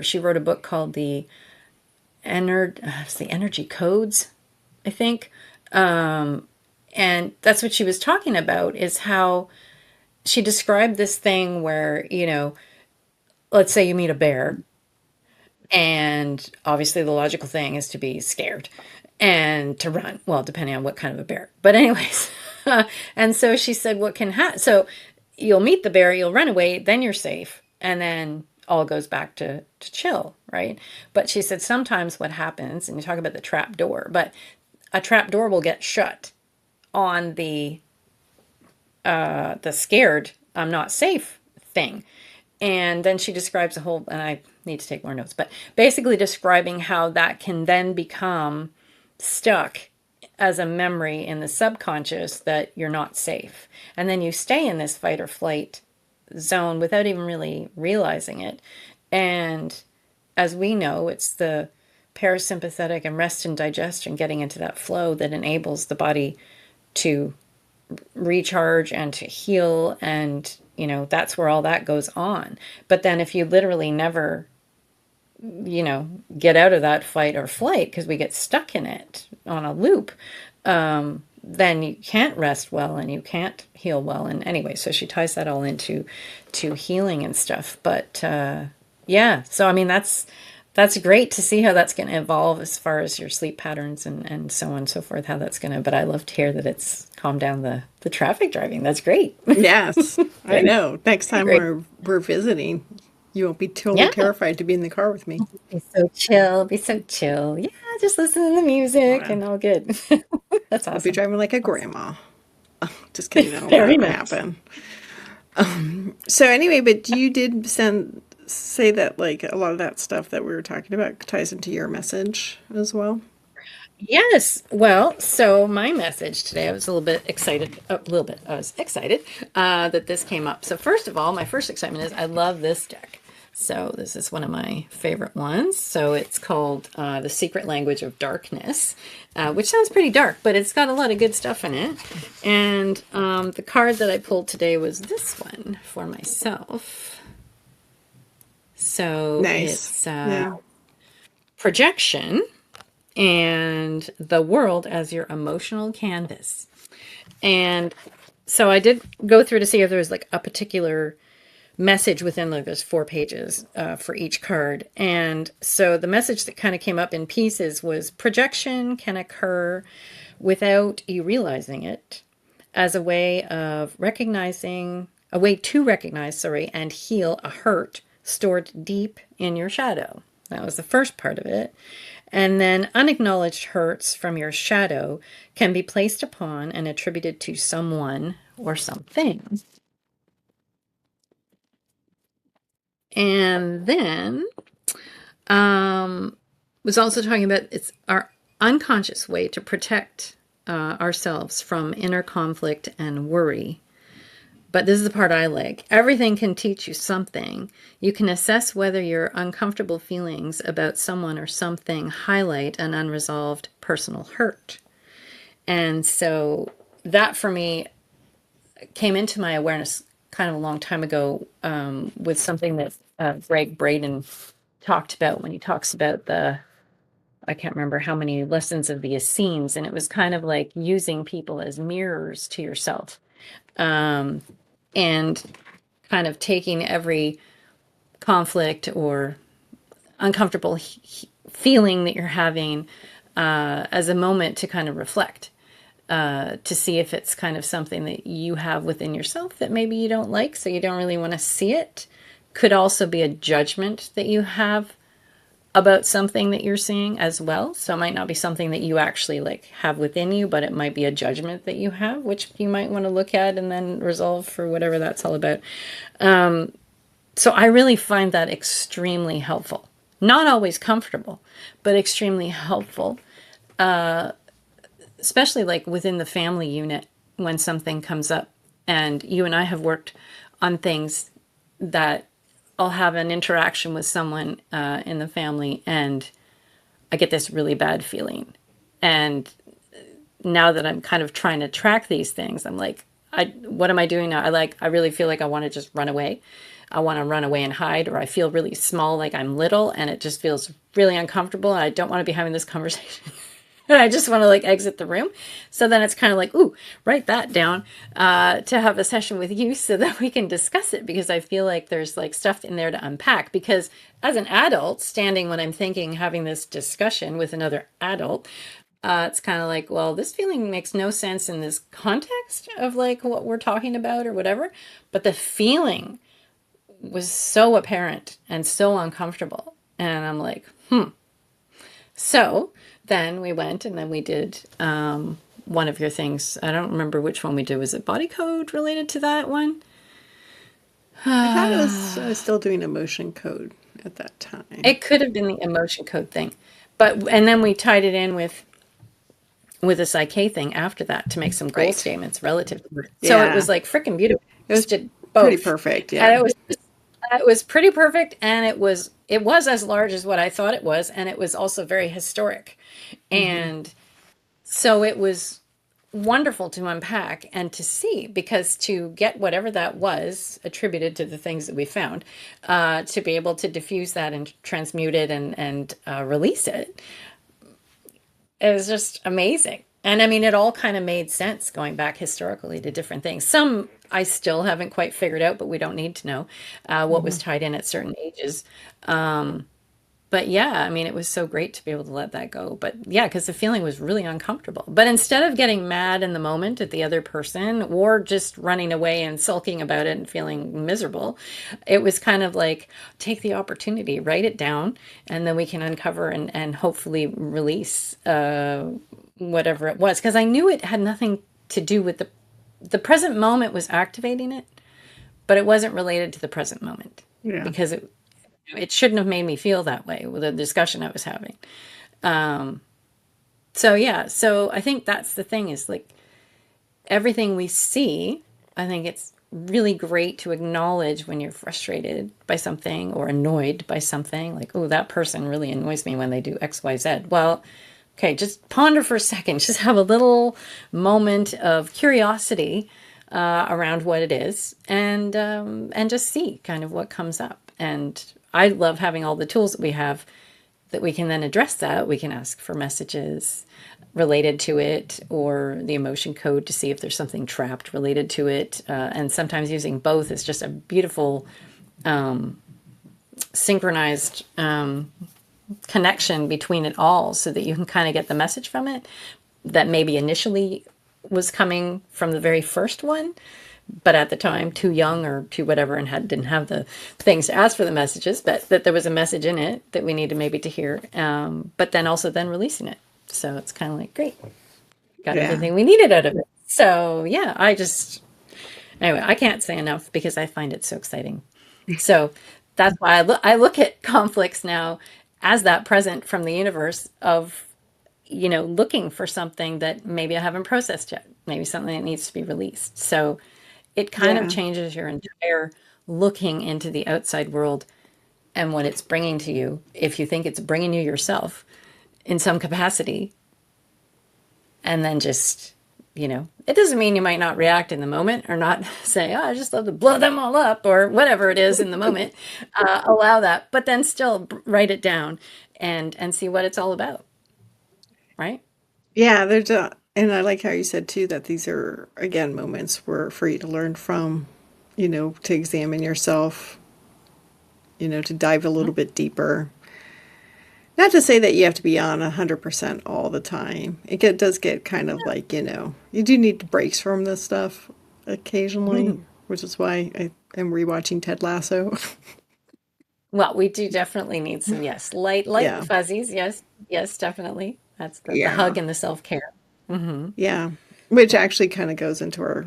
she wrote a book called it's the Energy Codes, I think, and that's what she was talking about, is how she described this thing where, let's say you meet a bear, and obviously the logical thing is to be scared and to run. Well, depending on what kind of a bear. But anyways, and so she said, what can happen? So you'll meet the bear, you'll run away, then you're safe. And then all goes back to chill, right? But she said sometimes what happens, and you talk about the trap door, but a trap door will get shut on the scared, I'm not safe thing. And then she describes a whole, and I need to take more notes, but basically describing how that can then become stuck as a memory in the subconscious that you're not safe. And then you stay in this fight or flight zone without even really realizing it. And as we know, it's the parasympathetic and rest and digest and getting into that flow that enables the body to recharge and to heal, and that's where all that goes on. But then if you literally never get out of that fight or flight because we get stuck in it on a loop, then you can't rest well and you can't heal well. And anyway, so she ties that all into healing and stuff. But yeah, so I mean that's great to see how that's going to evolve as far as your sleep patterns and so on and so forth, how that's going to, but I love to hear that it's calmed down the traffic driving. That's great. Yes. I know. Next time Great. we're visiting, you won't be totally Yeah. terrified to be in the car with me. Be so chill. Yeah, just listen to the music and all good. That's I'll be awesome. driving like a grandma. Oh, just kidding. That'll Very never nice. happen. So anyway, but you did say that like a lot of that stuff that we were talking about ties into your message as well. Yes. Well, so my message today, I was a little bit excited. I was excited that this came up. So first of all, my first excitement is I love this deck. So this is one of my favorite ones. So it's called The Secret Language of Darkness, which sounds pretty dark, but it's got a lot of good stuff in it. And the card that I pulled today was this one for myself. So Nice. it's projection and the world as your emotional canvas. And so I did go through to see if there was like a particular message within, like there's 4 pages for each card. And so the message that kind of came up in pieces was projection can occur without you realizing it as a way to recognize, and heal a hurt stored deep in your shadow. That was the first part of it. And then unacknowledged hurts from your shadow can be placed upon and attributed to someone or something. And then was also talking about it's our unconscious way to protect ourselves from inner conflict and worry. But this is the part I like. Everything can teach you something. You can assess whether your uncomfortable feelings about someone or something highlight an unresolved personal hurt. And so that for me came into my awareness kind of a long time ago with something that Greg Braden talked about when he talks about I can't remember how many lessons of the Essenes, and it was kind of like using people as mirrors to yourself. And kind of taking every conflict or uncomfortable feeling that you're having as a moment to kind of reflect, to see if it's kind of something that you have within yourself that maybe you don't like, so you don't really want to see it. Could also be a judgment that you have about something that you're seeing as well. So it might not be something that you actually like have within you, but it might be a judgment that you have, which you might want to look at and then resolve for whatever that's all about. So I really find that extremely helpful. Not always comfortable, but extremely helpful. Especially like within the family unit when something comes up. And you and I have worked on things that I'll have an interaction with someone in the family and I get this really bad feeling. And now that I'm kind of trying to track these things, I'm like, what am I doing now? I really feel like I want to just run away. I want to run away and hide, or I feel really small, like I'm little, and it just feels really uncomfortable. And I don't want to be having this conversation. And I just want to like exit the room. So then it's kind of like, ooh, write that down to have a session with you so that we can discuss it, because I feel like there's like stuff in there to unpack. Because as an adult, standing when I'm thinking, having this discussion with another adult, it's kind of like, well, this feeling makes no sense in this context of like what we're talking about or whatever. But the feeling was so apparent and so uncomfortable. And I'm like, So then we went and then we did one of your things. I don't remember which one we did. Was it body code related to that one? I thought I was still doing emotion code at that time. It could have been the emotion code thing. And then we tied it in with a PSYCH-K thing after that to make some goal statements relative to it. So it was like freaking beautiful. It was did both. Pretty perfect. Yeah. And it was pretty perfect, and it was as large as what I thought it was, and it was also very historic. And so it was wonderful to unpack and to see, because to get whatever that was attributed to the things that we found, to be able to diffuse that and transmute it and release it, it was just amazing. And I mean, it all kind of made sense going back historically to different things. Some I still haven't quite figured out, but we don't need to know what was tied in at certain ages. But yeah, I mean, it was so great to be able to let that go. But yeah, because the feeling was really uncomfortable. But instead of getting mad in the moment at the other person or just running away and sulking about it and feeling miserable, it was kind of like, take the opportunity, write it down, and then we can uncover and hopefully release whatever it was. Because I knew it had nothing to do with the present moment was activating it, but it wasn't related to the present moment. Yeah. Because it shouldn't have made me feel that way with the discussion I was having. So I think that's the thing, is like everything we see, I think it's really great to acknowledge when you're frustrated by something or annoyed by something, like, oh, that person really annoys me when they do XYZ. Well, okay, just ponder for a second. Just have a little moment of curiosity around what it is, and just see kind of what comes up. And I love having all the tools that we have that we can then address that. We can ask for messages related to it, or the emotion code to see if there's something trapped related to it. And sometimes using both is just a beautiful synchronized connection between it all, so that you can kind of get the message from it that maybe initially was coming from the very first one, but at the time too young or too whatever, and didn't have the things to ask for the messages, but that there was a message in it that we needed maybe to hear, but then also then releasing it. So it's kind of like, great, got everything we needed out of it. So yeah, anyway, I can't say enough because I find it so exciting. So that's why I look at conflicts now as that present from the universe of, looking for something that maybe I haven't processed yet, maybe something that needs to be released. So it kind of changes your entire looking into the outside world and what it's bringing to you. If you think it's bringing you yourself in some capacity, and then just, it doesn't mean you might not react in the moment, or not say, oh, I just love to blow them all up, or whatever it is in the moment. Allow that, but then still write it down and see what it's all about. Right? Yeah, and I like how you said too that these are, again, moments where for you to learn from, to examine yourself, to dive a little bit deeper. Not to say that you have to be on 100% all the time. Does get kind of like, you do need breaks from this stuff occasionally, which is why I am rewatching Ted Lasso. Well, we do definitely need some, yes, light Yeah. fuzzies. Yes, definitely. That's the Yeah. hug and the self-care. Yeah. Which actually kind of goes into our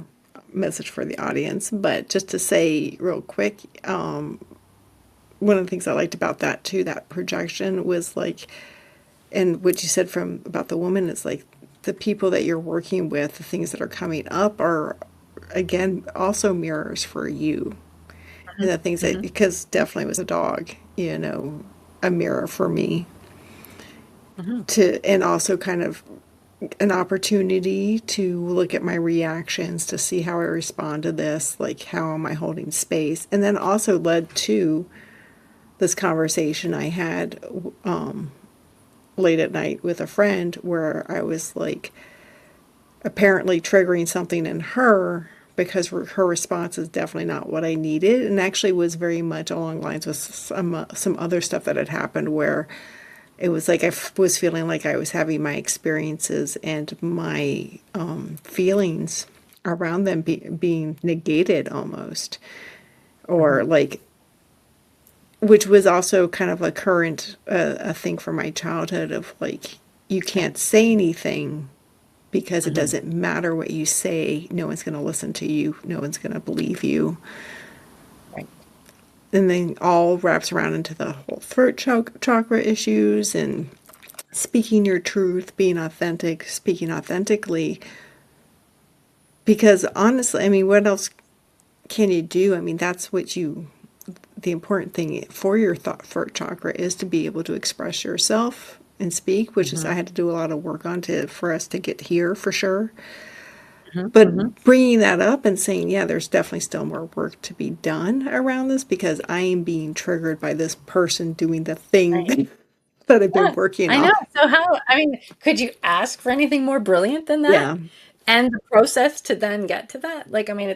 message for the audience. But just to say real quick, one of the things I liked about that too, that projection, was like, and what you said about the woman, is like the people that you're working with, the things that are coming up are, again, also mirrors for you. And the things that, because definitely was a dog, a mirror for me and also kind of an opportunity to look at my reactions to see how I respond to this, like how am I holding space, and then also led to this conversation I had late at night with a friend, where I was like apparently triggering something in her, because her response is definitely not what I needed, and actually was very much along lines with some other stuff that had happened, where it was like I was feeling like I was having my experiences and my feelings around them being negated almost, or like, which was also kind of a current a thing from my childhood of like, you can't say anything because it doesn't matter what you say. No one's going to listen to you. No one's going to believe you. Right. And then all wraps around into the whole throat chakra issues and speaking your truth, being authentic, speaking authentically. Because honestly, I mean, what else can you do? I mean, that's the important thing for your throat chakra is to be able to express yourself and speak, which is I had to do a lot of work on for us to get here for sure. But bringing that up and saying, yeah, there's definitely still more work to be done around this, because I am being triggered by this person doing the thing that I've been working I on. know. So could you ask for anything more brilliant than that? Yeah. And the process to then get to that? Like, I mean,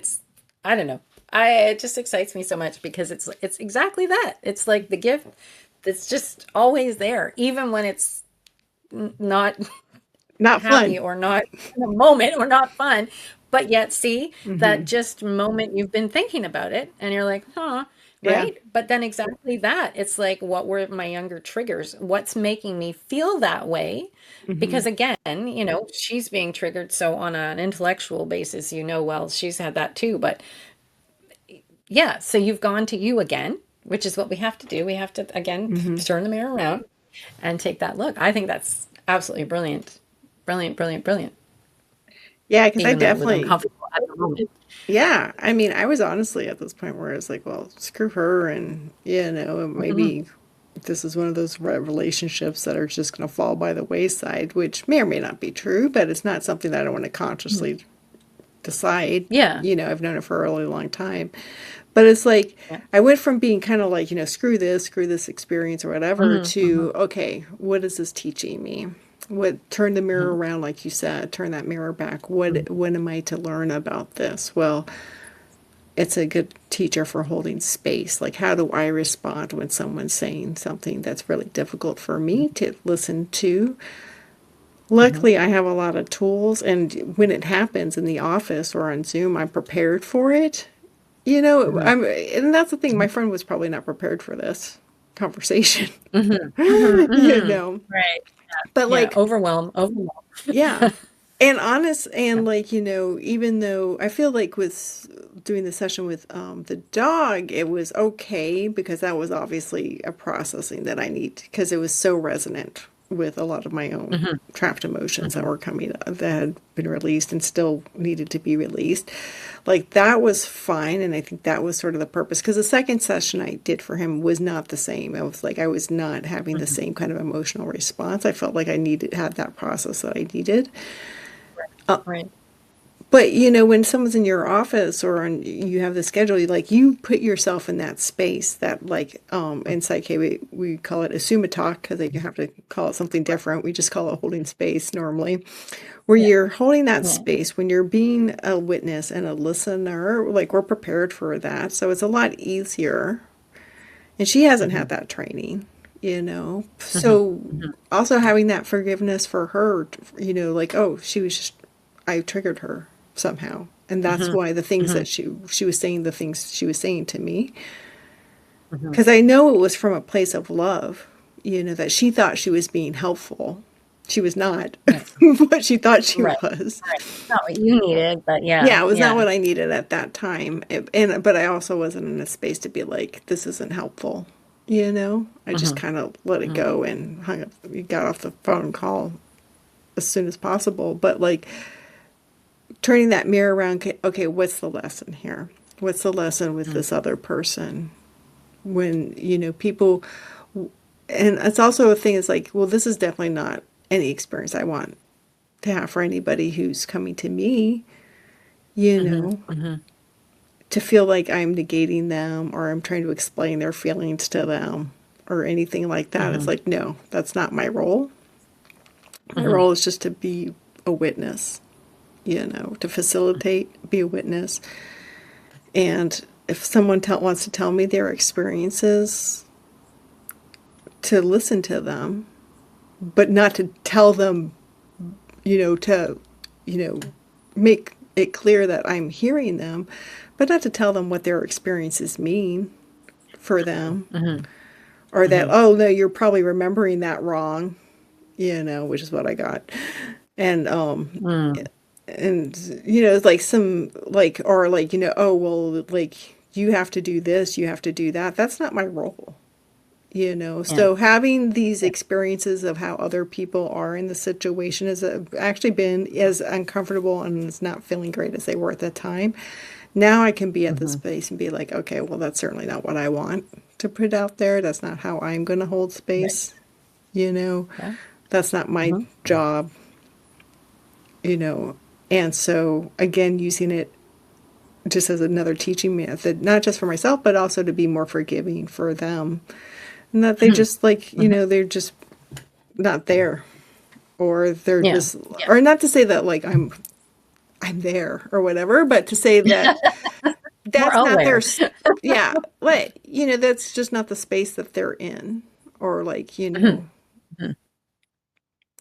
I don't know. It just excites me so much, because it's exactly that. It's like the gift that's just always there, even when it's not happy fun. or not in a moment or not fun. But yet, see, that just moment you've been thinking about it and you're like, huh, right? Yeah. But then exactly that. It's like, what were my younger triggers? What's making me feel that way? Because again, she's being triggered. So on an intellectual basis, well, she's had that too. But yeah, so you've gone to you again, which is what we have to do. We have to, again, turn the mirror around and take that look. I think that's absolutely brilliant. Brilliant, brilliant, brilliant. Yeah, because I even though it was definitely, uncomfortable at the moment. yeah, I mean, I was honestly at this point where I was like, well, screw her, and Mhm. maybe this is one of those relationships that are just going to fall by the wayside, which may or may not be true, but it's not something that I want to Mhm. consciously decide. Yeah. I've known her for a really long time. But it's like Yeah. I went from being kind of like, screw this experience or whatever Mhm. Mhm. to, okay, what is this teaching me? What turn the mirror Mhm. around, like you said, turn that mirror back. Mhm. What am I to learn about this? Well, it's a good teacher for holding space. Like, how do I respond when someone's saying something that's really difficult for me to listen to? Mhm. Luckily, I have a lot of tools, and when it happens in the office or on Zoom, I'm prepared for it. Mhm. And that's the thing. My friend was probably not prepared for this conversation. Mhm. Mhm. you Mhm. know, Right. but Yeah. like, Overwhelm. Overwhelm. yeah, and honest, Yeah. and like, even though I feel like with doing the session with the dog, it was okay because that was obviously a processing that I need because it was so resonant with a lot of my own Mhm. trapped emotions that Mhm. were coming that had been released and still needed to be released. Like that was fine, and I think that was sort of the purpose because the second session I did for him was not the same. I was like I was not having the Mhm. same kind of emotional response. I felt like I needed had that process that I needed. Right. Right. But when someone's in your office or you have the schedule, you put yourself in that space that like in Psych-K we call it assume a talk because they have to call it something different. We just call it holding space normally, where Yeah. you're holding that Yeah. space when you're being a witness and a listener. Like we're prepared for that, so it's a lot easier. And she hasn't had Mhm. that training, Mhm. so Mhm. also having that forgiveness for her, like oh she was just I triggered her somehow. And that's Mhm. why the things Mhm. that she was saying, the things she was saying to me, Mhm. because I know it was from a place of love, that she thought she was being helpful. She was not, Right. but she thought she Right. was. Right. Not what you needed, but yeah. Yeah, it was not Yeah. what I needed at that time. But I also wasn't in a space to be like, this isn't helpful. I just Mhm. kind of let it Mhm. go and hung up. We got off the phone call as soon as possible. But like turning that mirror around, okay, what's the lesson here? What's the lesson with Mhm. this other person? When, people, and it's also a thing is like, well, this is definitely not any experience I want to have for anybody who's coming to me, you Mhm. know, Mhm. to feel like I'm negating them or I'm trying to explain their feelings to them or anything like that. It's Mhm. like, no, that's not my role. My Mhm. role is just to be a witness, to facilitate, be a witness. And if someone wants to tell me their experiences, to listen to them, but not to tell them, to, you know, make it clear that I'm hearing them, but not to tell them what their experiences mean for them, Mhm. or that, Mhm. oh, no, you're probably remembering that wrong, which is what I got. And, Mm. it's like some, like, or like, oh, well, like, you have to do this, you have to do that. That's not my role. Yeah. So having these experiences of how other people are in the situation has actually been as uncomfortable and is not feeling great as they were at the time. Now I can be at this Mhm. space and be like, okay, well, that's certainly not what I want to put out there. That's not how I'm going to hold Right. space. you know Yeah. that's not my Mhm. job. you know and so again, using it just as another teaching method, not just for myself but also to be more forgiving for them, and that they Mhm. just like, Mhm. they're just not there, or they're Yeah. just, Yeah. or not to say that like I'm there or whatever, but to say that More that's not their aware. yeah, what, that's just not the space that they're in, or like, Mhm. Mhm.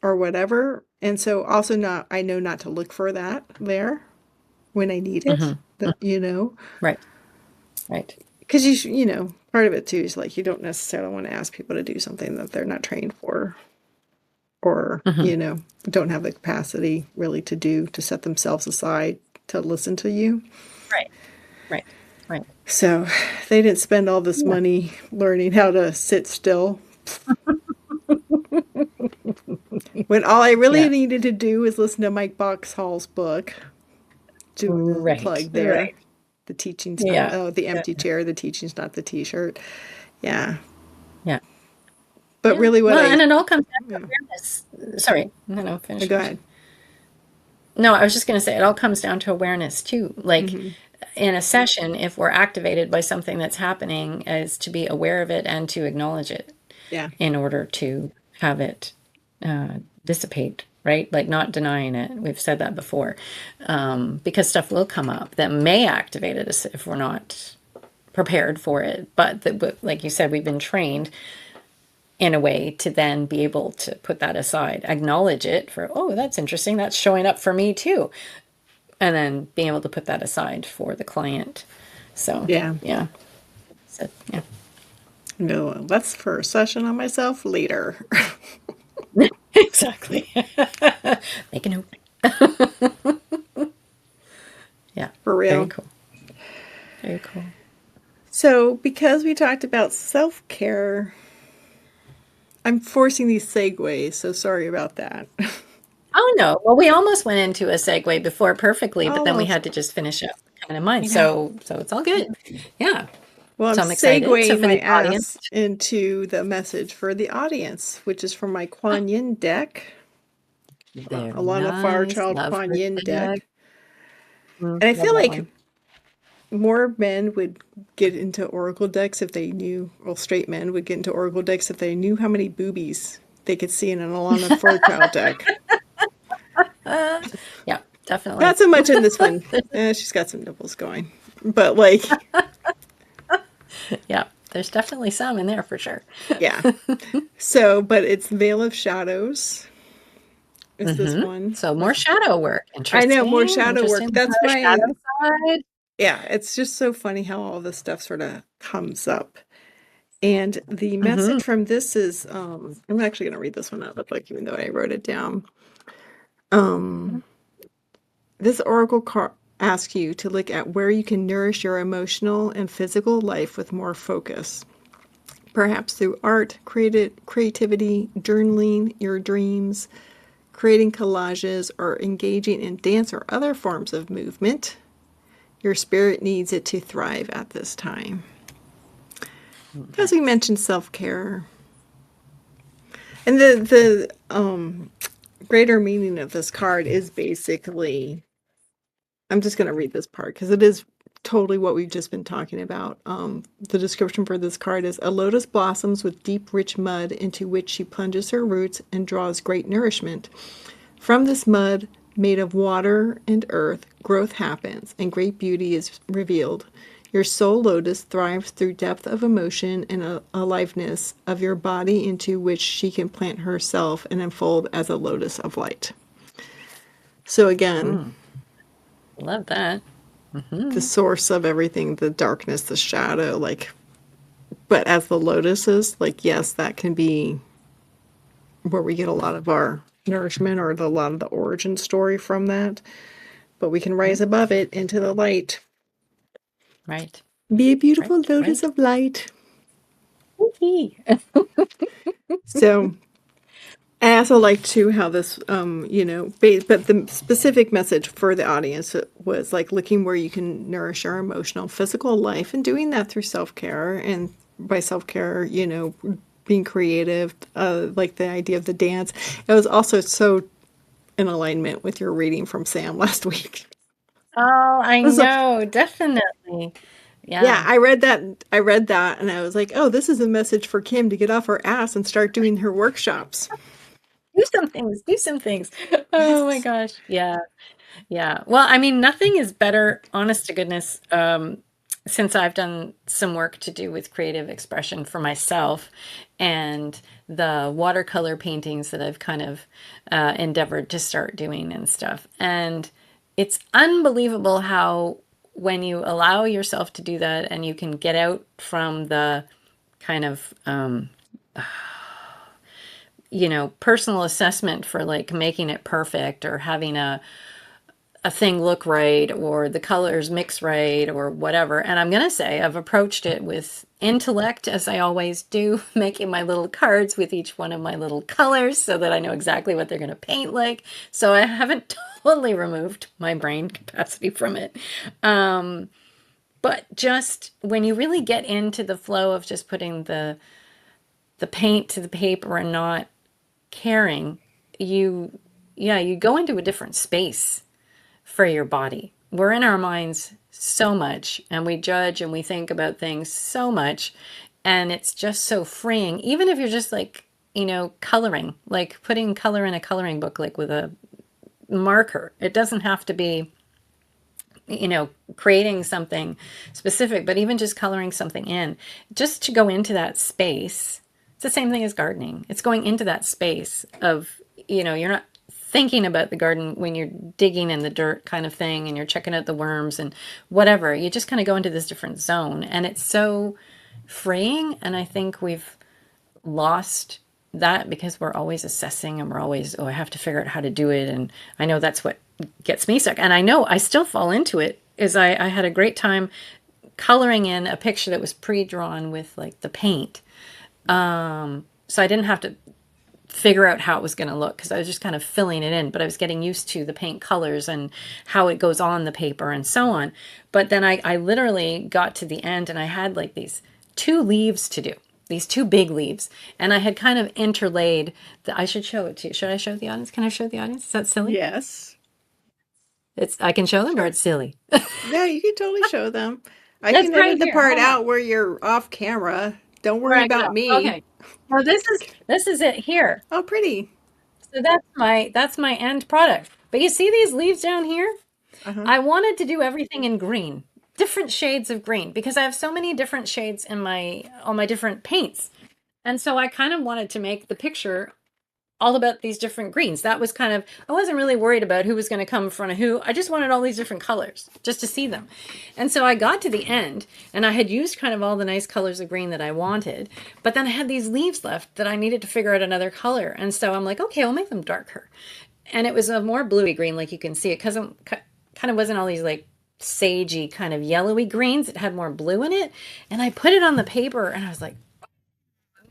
or whatever. And so also, not I know not to look for that there when I need it. Mhm. That, Mhm. Right. Right. because part of it too is like you don't necessarily want to ask people to do something that they're not trained for, or Mhm. don't have the capacity really to set themselves aside to listen to you. Right. Right. Right. So they didn't spend all this Yeah. money learning how to sit still. When all I really Yeah. needed to do was listen to Mike Boxhall's book, doing a Right. plug there. Right. The teaching's not, Yeah. oh, the Yeah. empty chair, the teaching's not the t-shirt. Yeah. Yeah. But Yeah. really what Well, I, and it all comes down to yeah, awareness. Sorry. No, finish, go finish. ahead. No, I was just going to say it all comes down to awareness too. Like Hmm. in a session, if we're activated by something that's happening, is to be aware of it and to acknowledge it Yeah. in order to have it dissipate, right? Like not denying it. We've said that before. Because stuff will come up that may activate it if we're not prepared for it. But like you said, we've been trained in a way to then be able to put that aside, acknowledge it for, oh, that's interesting. That's showing up for me too. And then being able to put that aside for the client. So, Yeah. yeah. So, yeah. No, that's for a session on myself later. Exactly. Make a note. Yeah. For Very real. cool. Very cool. So, because we talked about self-care, I'm forcing these segues, so sorry about that. Oh, no. Well, we almost went into a segue before perfectly, but then we Almost. had to just finish up kind of mine. Yeah. So it's all good. Yeah. Well, I'm So I'm excited. So segueing for my the audience, ass into the message for the audience, which is from my Kuan Yin deck, very Alana nice. Fairchild Love Kuan her Yin deck. deck. And I Love feel that like one. more men would get into oracle decks if they knew, well, straight men would get into oracle decks if they knew how many boobies they could see in an Alana Fairchild deck. Yeah, definitely. Not so much in this one. She's got some nipples going. But, like, Yeah, there's definitely some in there for sure. yeah. So, but it's Veil of Shadows is this one. So more shadow work. I know, more Interesting. shadow work. Interesting. That's Shadow my, side. yeah, it's just so funny how all this stuff sort of comes up. And the Mm-hmm. message from this is, I'm actually going to read this one out of the book, even though I wrote it down. This oracle card asks you to look at where you can nourish your emotional and physical life with more focus. Perhaps through art, creativity, journaling your dreams, creating collages, or engaging in dance or other forms of movement. Your spirit needs it to thrive at this time. As we mentioned, self-care. And the greater meaning of this card is basically, I'm just going to read this part because it is totally what we've just been talking about. The description for this card is: a lotus blossoms with deep, rich mud into which she plunges her roots and draws great nourishment. From this mud, made of water and earth, growth happens and great beauty is revealed. Your soul lotus thrives through depth of emotion and aliveness of your body into which she can plant herself and unfold as a lotus of light. So again, Love that. the source of everything, the darkness, the shadow, like, but as the lotus is, like, yes, that can be where we get a lot of our nourishment or a lot of the origin story from that. But we can rise above it into the light. Right. Be a beautiful Right. lotus Right. of light. Whee! So I also like too how this, but the specific message for the audience was like looking where you can nourish our emotional, physical life, and doing that through self-care. And by self-care, being creative, like the idea of the dance. It was also so in alignment with your reading from Sam last week. Oh, I It was like, know. Definitely. yeah, Yeah. I read that. I read that, and I was like, "Oh, this is a message for Kim to get off her ass and start doing her workshops." Do some things. Do some things. Oh my Yes. gosh. Yeah. Yeah. Well, I mean, nothing is better, honest to goodness, since I've done some work to do with creative expression for myself and the watercolor paintings that I've kind of endeavored to start doing and stuff. And it's unbelievable how when you allow yourself to do that and you can get out from the kind of personal assessment for like making it perfect or having a thing look right or the colors mix right or whatever. And I'm going to say I've approached it with intellect, as I always do, making my little cards with each one of my little colors so that I know exactly what they're going to paint like. So I haven't totally removed my brain capacity from it. But just when you really get into the flow of just putting the paint to the paper and not caring, you go into a different space for your body. We're in our minds so much, and we judge and we think about things so much, and it's just so freeing. Even if you're just like, coloring, like putting color in a coloring book, like with a marker. It doesn't have to be, creating something specific, but even just coloring something in, just to go into that space. It's the same thing as gardening. It's going into that space of, you're not thinking about the garden when you're digging in the dirt kind of thing and you're checking out the worms and whatever. You just kind of go into this different zone, and it's so freeing. And I think we've lost that because we're always assessing and we're always, I have to figure out how to do it. And I know that's what gets me stuck. And I know I still fall into it. I had a great time coloring in a picture that was pre-drawn with like the paint. So I didn't have to figure out how it was going to look because I was just kind of filling it in, but I was getting used to the paint colors and how it goes on the paper and so on. But then I literally got to the end and I had like these 2 leaves to do, these 2 big leaves. And I had kind of interlaid I should show it to you. Should I show the audience? Can I show the audience? Is that silly? Yes. I can show them, or it's silly. Yeah, you can totally show them. I That's can right edit the here. part Hold on. out where you're off camera. Don't worry Right, about me. Okay. Well, this is it here. Oh, pretty. So that's my end product. But you see these leaves down here? Uh-huh. I wanted to do everything in green, different shades of green, because I have so many different shades in all my different paints. And so I kind of wanted to make the picture all about these different greens. That was I wasn't really worried about who was going to come in front of who. I just wanted all these different colors just to see them. And so I got to the end and I had used kind of all the nice colors of green that I wanted, but then I had these leaves left that I needed to figure out another color. And so I'm like, okay, I'll make them darker. And it was a more bluey green, like you can see it, because it kind of wasn't all these like sagey kind of yellowy greens. It had more blue in it. And I put it on the paper and I was like,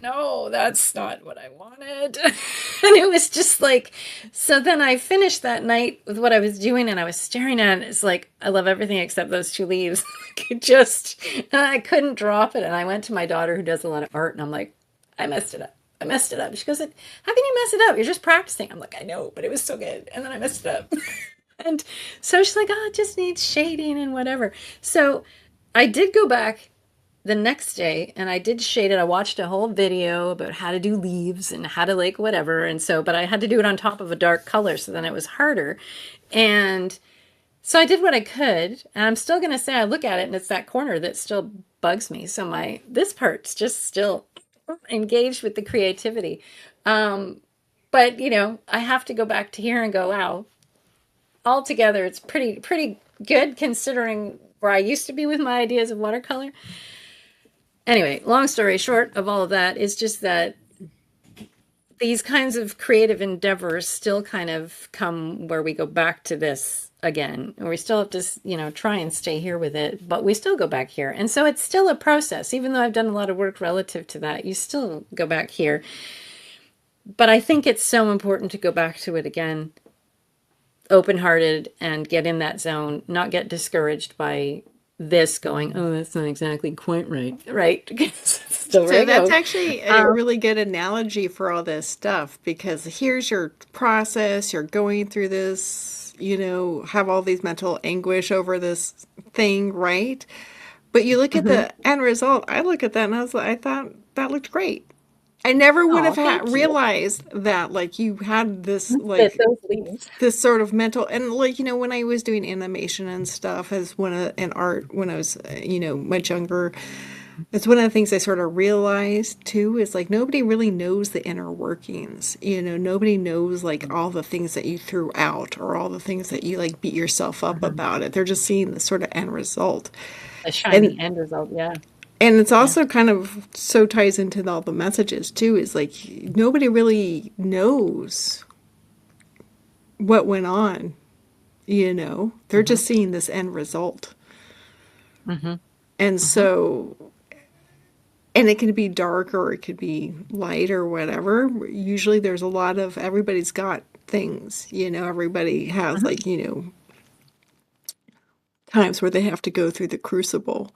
no, that's not what I wanted. And it was just like, so then I finished that night with what I was doing and I was staring at it. It's like, I love everything except those 2 leaves. I couldn't drop it. And I went to my daughter who does a lot of art and I'm like, I messed it up. She goes, how can you mess it up? You're just practicing. I'm like, I know, but it was so good. And then I messed it up. And so she's like, it just needs shading and whatever. So I did go back the next day and I did shade it. I watched a whole video about how to do leaves and how to like whatever. And so, but I had to do it on top of a dark color. So then it was harder. And so I did what I could. And I'm still going to say, I look at it and it's that corner that still bugs me. So this part's just still engaged with the creativity. But I have to go back to here and go, wow, altogether, it's pretty good considering where I used to be with my ideas of watercolor. Anyway, long story short of all of that is just that these kinds of creative endeavors still kind of come where we go back to this again. And we still have to, try and stay here with it, but we still go back here. And so it's still a process. Even though I've done a lot of work relative to that, you still go back here. But I think it's so important to go back to it again, open-hearted, and get in that zone, not get discouraged by this going, that's not exactly quite right? Still So that's actually a really good analogy for all this stuff, because here's your process, you're going through this, have all these mental anguish over this thing, right? But you look at the end result. I look at that and I thought that looked great. I never would have realized that, like, you had this, like, this sort of mental, and like, when I was doing animation and stuff and art when I was, much younger, it's one of the things I sort of realized too, is like, nobody really knows the inner workings, nobody knows like all the things that you threw out or all the things that you like beat yourself up about it. They're just seeing the sort of end result. A shiny end result, yeah. And it's also kind of so ties into all the messages too, is like nobody really knows what went on They're just seeing this end result. And so, and it can be dark or it could be light or whatever. Usually there's a lot of, everybody's got things, everybody has like, times where they have to go through the crucible.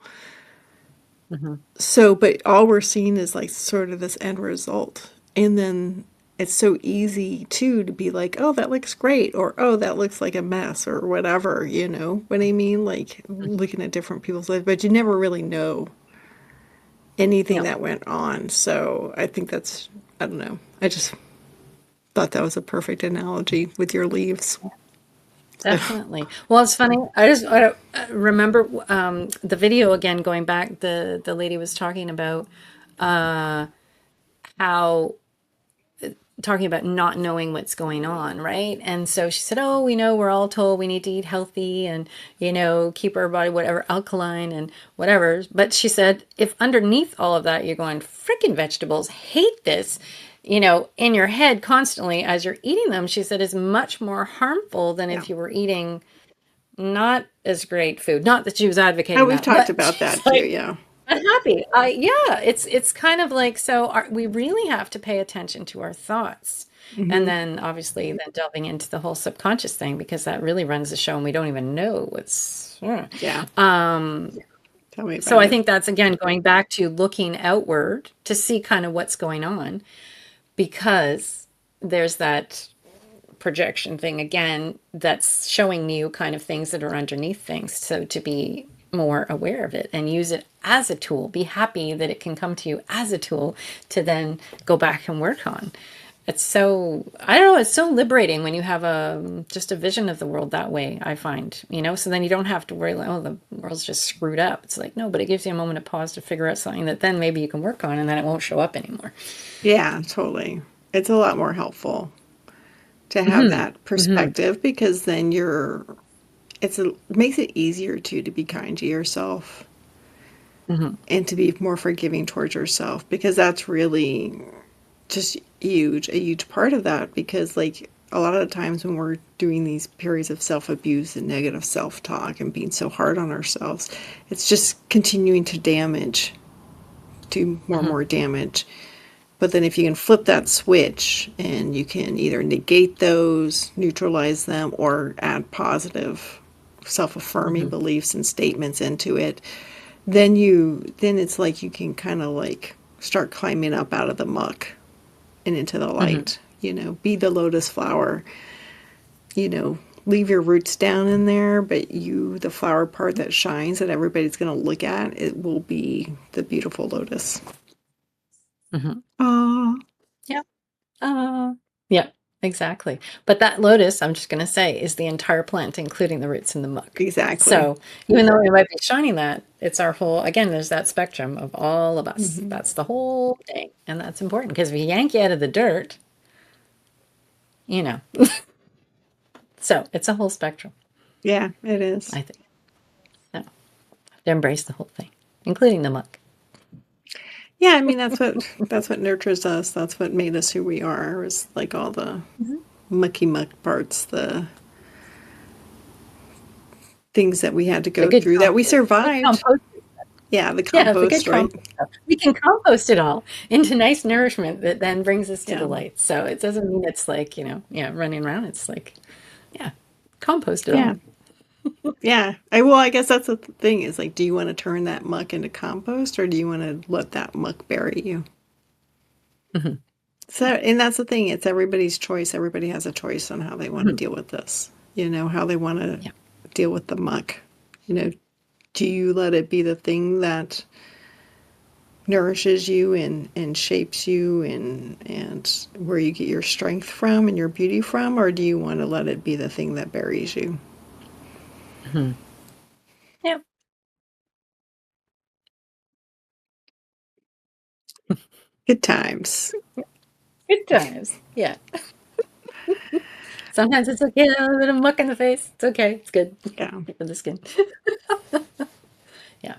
So, but all we're seeing is like sort of this end result. And then it's so easy too to be like, oh, that looks great, or oh, that looks like a mess, or whatever, you know what I mean? Like looking at different people's lives, but you never really know anything Yeah. that went on. So I think that's, I don't know. I just thought that was a perfect analogy with your leaves. Definitely. Well, it's funny. I remember the video again going back. The lady was talking about how talking about not knowing what's going on, right? And so she said, "Oh, we know we're all told we need to eat healthy and keep our body whatever alkaline and whatever." But she said, if underneath all of that you're going, "Frickin' vegetables, hate this." In your head constantly as you're eating them, she said, is much more harmful than Yeah. if you were eating not as great food. Not that she was Oh, advocating we've that, talked but about she's that too. like, Yeah. I'm happy. Yeah, it's kind of like, so we really have to pay attention to our thoughts. And then obviously then delving into the whole subconscious thing, because that really runs the show and we don't even know what's. Yeah. Tell me So about I it. think that's again going back to looking outward to see kind of what's going on, because there's that projection thing again that's showing you kind of things that are underneath things. So to be more aware of it and use it as a tool, be happy that it can come to you as a tool to then go back and work on. It's so, I don't know, it's so liberating when you have just a vision of the world that way, I find, so then you don't have to worry like, oh, the world's just screwed up. It's like, no, but it gives you a moment of pause to figure out something that then maybe you can work on and then it won't show up anymore. Yeah, totally. It's a lot more helpful to have that perspective because then makes it easier too to be kind to yourself and to be more forgiving towards yourself, because that's really just a huge part of that, because like a lot of the times when we're doing these periods of self-abuse and negative self-talk and being so hard on ourselves, it's just continuing to do more and more damage. But then if you can flip that switch and you can either negate those, neutralize them, or add positive self-affirming beliefs and statements into it, then it's like you can kind of like start climbing up out of the muck and into the light, be the lotus flower, leave your roots down in there, but the flower part that shines that everybody's going to look at, it will be the beautiful lotus. Ah. Yeah. Yeah, exactly. But that lotus, I'm just going to say, is the entire plant, including the roots and the muck. Exactly. So even though we might be shining that, it's our whole, again, there's that spectrum of all of us. That's the whole thing. And that's important because if we yank you out of the dirt, you know. So it's a whole spectrum, Yeah, it is. I think. So to embrace the whole thing, including the muck. Yeah, I mean that's what nurtures us. That's what made us who we are. Is like all the mucky muck parts, the things that we had to The go good through that we compost. The survived. compost. Yeah, the Yeah, the good compost, right? compost stuff. We can compost it all into nice nourishment that then brings us to Yeah. the light. So it doesn't mean it's like, running around. It's like, yeah, compost it Yeah. all. Yeah. I guess that's the thing is like, do you want to turn that muck into compost or do you want to let that muck bury you? So, and that's the thing. It's everybody's choice. Everybody has a choice on how they want to deal with this. How they want to Yeah. deal with the muck. Do you let it be the thing that nourishes you and shapes you and where you get your strength from and your beauty from, or do you want to let it be the thing that buries you? Yep. Good times. Good times. Yeah. Sometimes it's okay to have a little bit of muck in the face. It's okay. It's good Yeah. for the skin. Yeah.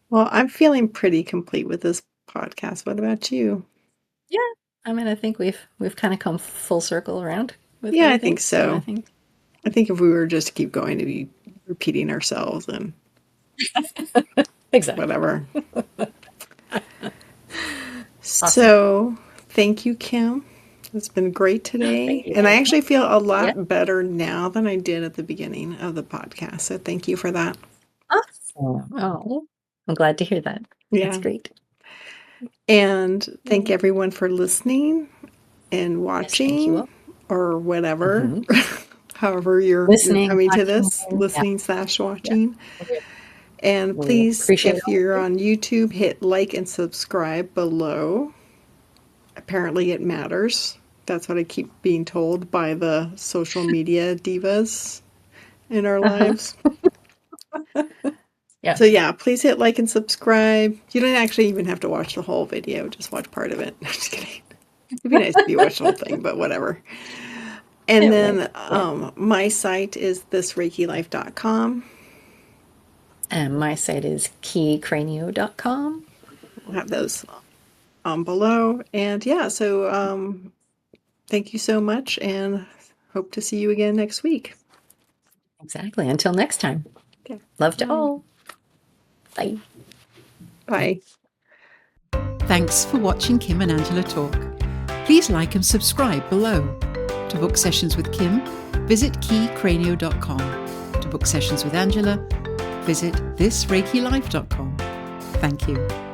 Well, I'm feeling pretty complete with this podcast. What about you? Yeah. I mean, I think we've kind of come full circle around with Yeah, I everything. think So I so. think I think if we were just to keep going, to be repeating ourselves and Exactly. whatever. So, thank you, Kim. It's been great today. Thank you. And I actually feel a lot Yeah. better now than I did at the beginning of the podcast. So, thank you for that. Awesome. Oh, I'm glad to hear that. Yeah. That's great. And thank everyone for listening and Yes, watching thank you all. or whatever, Mhm. however you're Listening, coming to watching, this, yeah. listening / watching. Yeah. And We please, appreciate if all you're of on YouTube, hit like and subscribe below. Apparently it matters. That's what I keep being told by the social media divas in our lives. Yeah. So yeah, please hit like and subscribe. You don't actually even have to watch the whole video. Just watch part of it. I'm just kidding. It'd be nice if you watch the whole thing, but whatever. And Yeah, then right. Yeah. my site is thisreikilife.com. And my site is keycranio.com. We'll have those below. And yeah, so thank you so much and hope to see you again next week. Exactly. Until next time. Okay. Love to Bye. all. Bye. Bye. Thanks for watching Kim and Angela talk. Please like and subscribe below. To book sessions with Kim, visit keycranio.com. To book sessions with Angela, visit thisreikilife.com. Thank you.